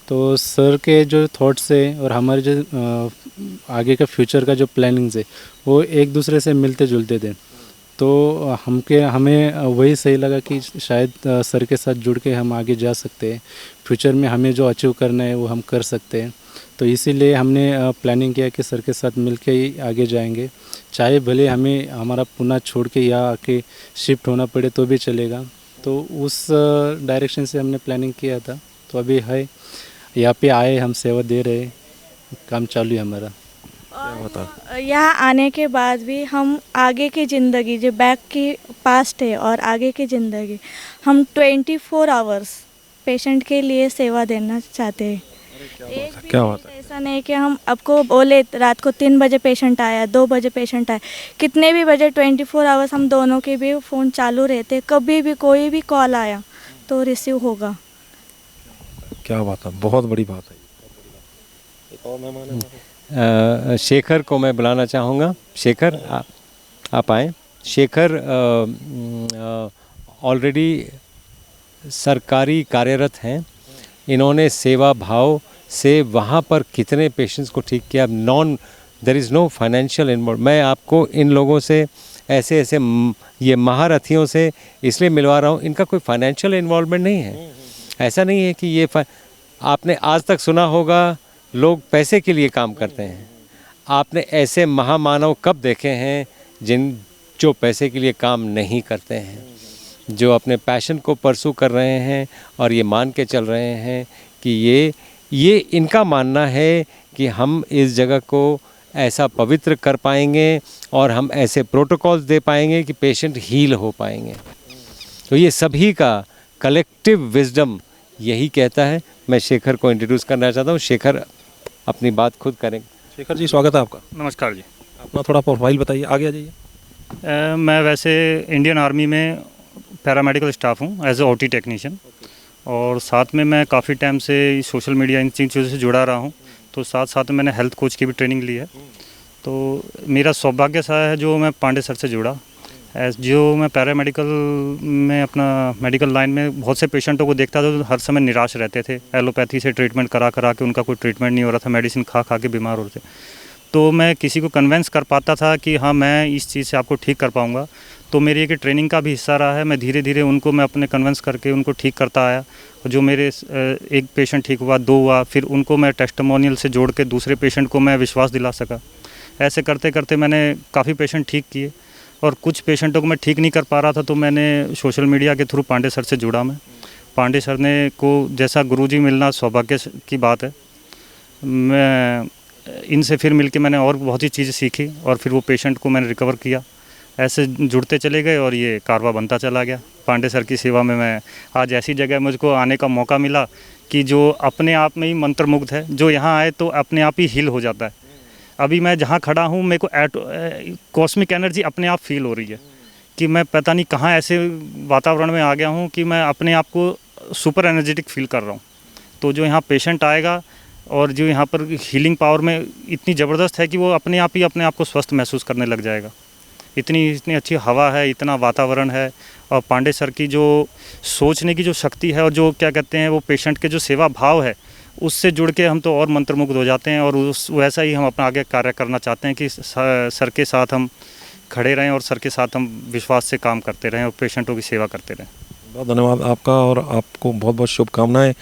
तो सर के जो थॉट्स है और हमारे जो आगे का फ्यूचर का जो प्लानिंग्स है वो एक दूसरे से मिलते जुलते थे। तो हमें वही सही लगा कि शायद सर के साथ जुड़ के हम आगे जा सकते हैं, फ्यूचर में हमें जो अचीव करना है वो हम कर सकते हैं। तो इसीलिए हमने प्लानिंग किया कि सर के साथ मिलके ही आगे जाएंगे, चाहे भले हमें हमारा पुणे छोड़ के यहाँ आके शिफ्ट होना पड़े तो भी चलेगा। तो उस डायरेक्शन से हमने प्लानिंग किया था। तो अभी है यहाँ पे आए, हम सेवा दे रहे, काम चालू है हमारा। यहाँ आने के बाद भी हम आगे की ज़िंदगी, जो बैक की पास्ट है और आगे की ज़िंदगी, हम 24 आवर्स पेशेंट के लिए सेवा देना चाहते हैं। क्या बात है? ऐसा नहीं कि हम आपको बोले रात को 3 बजे पेशेंट आया, 2 बजे पेशेंट आया, कितने भी बजे 24 आवर्स हम दोनों के भी फ़ोन चालू रहते, कभी भी कोई भी कॉल आया तो रिसीव होगा। क्या बात है, बहुत बड़ी बात है। एक और मेहमान है, शेखर को मैं बुलाना चाहूँगा। शेखर आप आएँ। शेखर ऑलरेडी सरकारी कार्यरत हैं। इन्होंने सेवा भाव से वहाँ पर कितने पेशेंट्स को ठीक किया। There is no financial involve. मैं आपको इन लोगों से ऐसे ये महारथियों से इसलिए मिलवा रहा हूँ, इनका कोई फाइनेंशियल इन्वॉल्वमेंट नहीं है। ऐसा नहीं है कि ये आपने आज तक सुना होगा लोग पैसे के लिए काम करते हैं। आपने ऐसे महामानव कब देखे हैं जो पैसे के लिए काम नहीं करते हैं, जो अपने पैशन को परसू कर रहे हैं और ये मान के चल रहे हैं कि ये इनका मानना है कि हम इस जगह को ऐसा पवित्र कर पाएंगे और हम ऐसे प्रोटोकॉल्स दे पाएंगे कि पेशेंट हील हो पाएंगे। तो ये सभी का कलेक्टिव विजडम यही कहता है। मैं शेखर को इंट्रोड्यूस करना चाहता हूँ। शेखर अपनी बात खुद करेंगे। शेखर जी स्वागत है आपका। नमस्कार जी। अपना थोड़ा प्रोफाइल बताइए, आगे आ जाइए। मैं वैसे इंडियन आर्मी में पैरामेडिकल स्टाफ हूँ एज ए OT टेक्नीशियन, और साथ में मैं काफ़ी टाइम से सोशल मीडिया इन चीज़ों से जुड़ा रहा हूँ। तो साथ साथ में मैंने हेल्थ कोच की भी ट्रेनिंग ली है। तो मेरा सौभाग्य सा है जो मैं पांडे सर से जुड़ा, जो मैं पैरामेडिकल में अपना मेडिकल लाइन में बहुत से पेशेंटों को देखता था, तो हर समय निराश रहते थे। एलोपैथी से ट्रीटमेंट करा के उनका कोई ट्रीटमेंट नहीं हो रहा था, मेडिसिन खा के बीमार हो रहे थे। तो मैं किसी को कन्वेंस कर पाता था कि हाँ मैं इस चीज़ से आपको ठीक कर पाऊँगा। तो मेरी एक ट्रेनिंग का भी हिस्सा रहा है। मैं धीरे धीरे उनको मैं अपने कन्वेंस करके उनको ठीक करता आया। और जो मेरे एक पेशेंट ठीक हुआ, 2 हुआ, फिर उनको मैं टेस्टिमोनियल से जोड़ के दूसरे पेशेंट को मैं विश्वास दिला सका। ऐसे करते करते मैंने काफ़ी पेशेंट ठीक किए। और कुछ पेशेंटों को मैं ठीक नहीं कर पा रहा था, तो मैंने सोशल मीडिया के थ्रू पांडे सर से जुड़ा। मैं पांडे सर ने को जैसा गुरुजी मिलना सौभाग्य की बात है। मैं इनसे फिर मिलके मैंने और बहुत ही चीज़ें सीखी और फिर वो पेशेंट को मैंने रिकवर किया। ऐसे जुड़ते चले गए और ये कारवा बनता चला गया। पांडे सर की सेवा में मैं आज ऐसी जगह मुझको आने का मौका मिला कि जो अपने आप में ही मंत्रमुग्ध है, जो यहाँ आए तो अपने आप ही हील हो जाता है। अभी मैं जहाँ खड़ा हूँ मेरे को कॉस्मिक एनर्जी अपने आप फील हो रही है कि मैं पता नहीं कहाँ ऐसे वातावरण में आ गया हूँ कि मैं अपने आप को सुपर एनर्जेटिक फील कर रहा हूँ। तो जो यहाँ पेशेंट आएगा और जो यहाँ पर हीलिंग पावर में इतनी ज़बरदस्त है कि वो अपने आप को स्वस्थ महसूस करने लग जाएगा। इतनी अच्छी हवा है, इतना वातावरण है। और पांडे सर की जो सोचने की जो शक्ति है और जो क्या कहते हैं वो पेशेंट के जो सेवा भाव है, उससे जुड़ के हम तो और मंत्रमुग्ध हो जाते हैं। और वैसा ही हम अपना आगे कार्य करना चाहते हैं कि सर के साथ हम खड़े रहें और सर के साथ हम विश्वास से काम करते रहें और पेशेंटों की सेवा करते रहें। बहुत धन्यवाद आपका और आपको बहुत बहुत शुभकामनाएं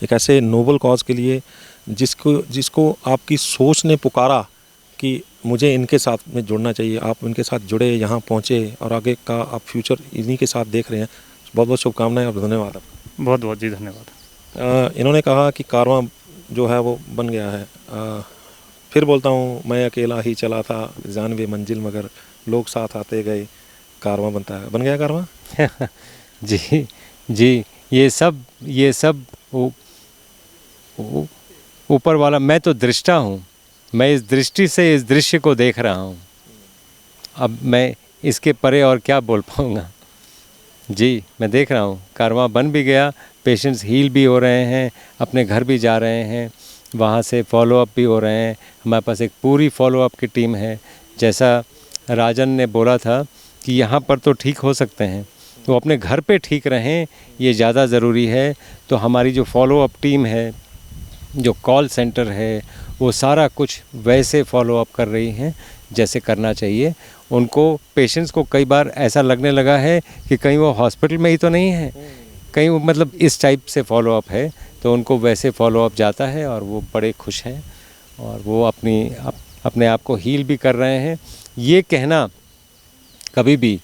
एक ऐसे नोबल कॉज के लिए जिसको आपकी सोच ने पुकारा कि मुझे इनके साथ में जुड़ना चाहिए। आप इनके साथ जुड़े, यहाँ पहुँचे और आगे का आप फ्यूचर इन्हीं के साथ देख रहे हैं। बहुत बहुत शुभकामनाएं और धन्यवाद आपका। बहुत बहुत जी धन्यवाद। इन्होंने कहा कि कारवां जो है वो बन गया है। फिर बोलता हूँ मैं अकेला ही चला था जानवे मंजिल मगर लोग साथ आते गए, कारवां बन गया कारवां। जी ये सब ऊपर वाला, मैं तो दृष्टा हूँ। मैं इस दृष्टि से इस दृश्य को देख रहा हूँ। अब मैं इसके परे और क्या बोल पाऊँगा। जी मैं देख रहा हूँ कारवां बन भी गया, पेशेंट्स हील भी हो रहे हैं, अपने घर भी जा रहे हैं, वहाँ से फॉलोअप भी हो रहे हैं। हमारे पास एक पूरी फॉलोअप की टीम है। जैसा राजन ने बोला था कि यहाँ पर तो ठीक हो सकते हैं, तो अपने घर पे ठीक रहें, ये ज़्यादा ज़रूरी है। तो हमारी जो फॉलोअप टीम है, जो कॉल सेंटर है, वो सारा कुछ वैसे फॉलोअप कर रही हैं जैसे करना चाहिए। उनको पेशेंट्स को कई बार ऐसा लगने लगा है कि कहीं वो हॉस्पिटल में ही तो नहीं है, कहीं वो मतलब इस टाइप से फॉलोअप है, तो उनको वैसे फॉलोअप जाता है और वो बड़े खुश हैं और वो अपने आप को हील भी कर रहे हैं। ये कहना कभी भी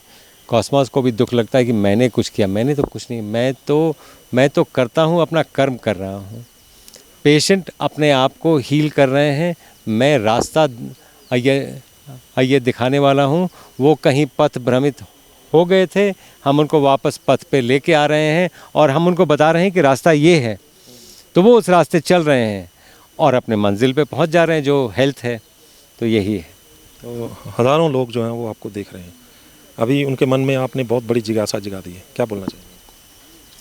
कॉस्मॉस को भी दुख लगता है कि मैंने कुछ किया, मैंने तो कुछ नहीं, मैं तो करता हूँ, अपना कर्म कर रहा हूँ। पेशेंट अपने आप को हील कर रहे हैं, मैं रास्ता ये दिखाने वाला हूँ। वो कहीं पथ भ्रमित हो गए थे, हम उनको वापस पथ पे लेके आ रहे हैं और हम उनको बता रहे हैं कि रास्ता ये है, तो वो उस रास्ते चल रहे हैं और अपने मंजिल पे पहुँच जा रहे हैं, जो हेल्थ है। तो यही है। तो हज़ारों लोग जो हैं वो आपको देख रहे हैं। अभी उनके मन में आपने बहुत बड़ी जिज्ञासा जगा दी है, क्या बोलना चाहिए?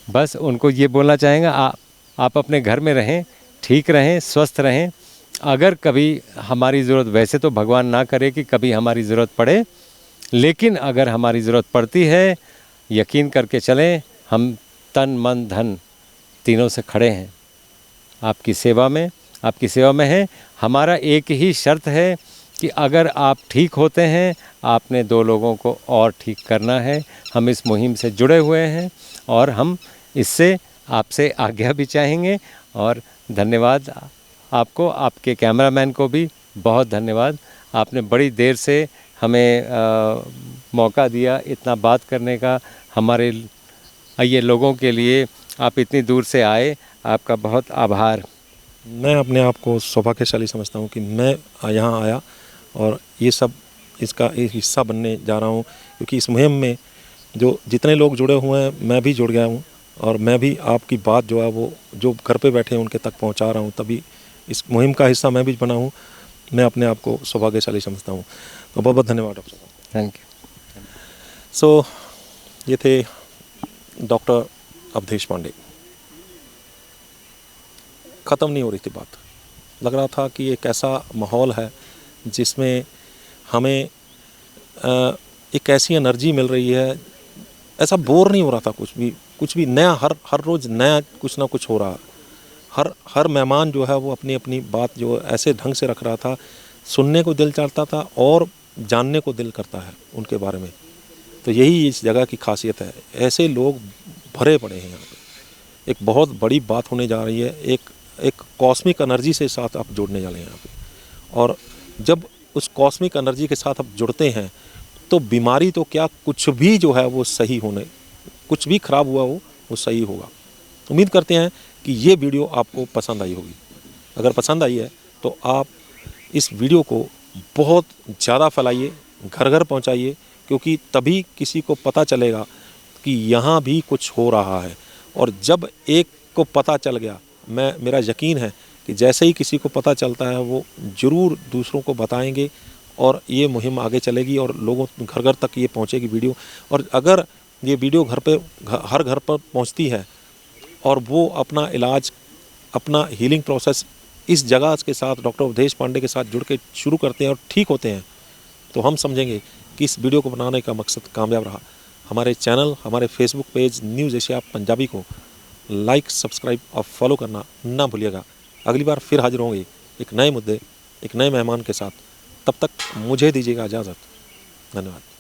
बस उनको ये बोलना चाहेंगे, आप अपने घर में रहें, ठीक रहें, स्वस्थ रहें। अगर कभी हमारी ज़रूरत, वैसे तो भगवान ना करे कि कभी हमारी ज़रूरत पड़े, लेकिन अगर हमारी ज़रूरत पड़ती है, यकीन करके चलें, हम तन मन धन तीनों से खड़े हैं, आपकी सेवा में हैं। हमारा एक ही शर्त है कि अगर आप ठीक होते हैं, आपने 2 लोगों को और ठीक करना है। हम इस मुहिम से जुड़े हुए हैं और हम इससे आपसे आज्ञा भी चाहेंगे। और धन्यवाद आपको, आपके कैमरामैन को भी बहुत धन्यवाद। आपने बड़ी देर से हमें मौका दिया इतना बात करने का। हमारे ये लोगों के लिए आप इतनी दूर से आए, आपका बहुत आभार। मैं अपने आप को सौभाग्यशाली समझता हूँ कि मैं यहाँ आया और ये सब इसका एक हिस्सा बनने जा रहा हूँ, क्योंकि इस मुहिम में जो जितने लोग जुड़े हुए हैं, मैं भी जुड़ गया हूँ और मैं भी आपकी बात जो है वो जो घर पे बैठे हैं उनके तक पहुँचा रहा हूँ। तभी इस मुहिम का हिस्सा मैं भी बना हूँ। मैं अपने आप को सौभाग्यशाली समझता हूँ। तो बहुत बहुत धन्यवाद डॉक्टर साहब। Thank you. सो ये थे डॉक्टर अवधेश पांडे। ख़त्म नहीं हो रही थी बात। लग रहा था कि एक ऐसा माहौल है जिसमें हमें एक ऐसी एनर्जी मिल रही है, ऐसा बोर नहीं हो रहा था कुछ भी नया, हर रोज़ नया कुछ ना कुछ हो रहा। हर मेहमान जो है वो अपनी अपनी बात जो ऐसे ढंग से रख रहा था सुनने को दिल चाहता था और जानने को दिल करता है उनके बारे में। तो यही इस जगह की खासियत है, ऐसे लोग भरे पड़े हैं यहाँ पे। एक बहुत बड़ी बात होने जा रही है, एक कॉस्मिक एनर्जी से साथ आप जुड़ने जा रहे हैं यहाँ पे, और जब उस कॉस्मिक एनर्जी के साथ आप जुड़ते हैं तो बीमारी तो क्या, कुछ भी जो है वो सही होने, कुछ भी खराब हुआ हो वो सही होगा। उम्मीद करते हैं कि ये वीडियो आपको पसंद आई होगी। अगर पसंद आई है तो आप इस वीडियो को बहुत ज़्यादा फैलाइए, घर घर पहुंचाइए, क्योंकि तभी किसी को पता चलेगा कि यहाँ भी कुछ हो रहा है। और जब एक को पता चल गया, मेरा यकीन है कि जैसे ही किसी को पता चलता है वो ज़रूर दूसरों को बताएंगे और ये मुहिम आगे चलेगी और लोगों घर घर तक ये पहुँचेगी वीडियो। और अगर ये वीडियो हर घर पर पहुँचती है और वो अपना इलाज, अपना हीलिंग प्रोसेस इस जगह के साथ, डॉक्टर अवधेश पांडे के साथ जुड़ के शुरू करते हैं और ठीक होते हैं, तो हम समझेंगे कि इस वीडियो को बनाने का मकसद कामयाब रहा। हमारे चैनल, हमारे Facebook page news Asia Punjabi को लाइक, सब्सक्राइब और फॉलो करना ना भूलिएगा। अगली बार फिर हाजिर होंगे एक नए मुद्दे, एक नए मेहमान के साथ। तब तक मुझे दीजिएगा इजाज़त। धन्यवाद।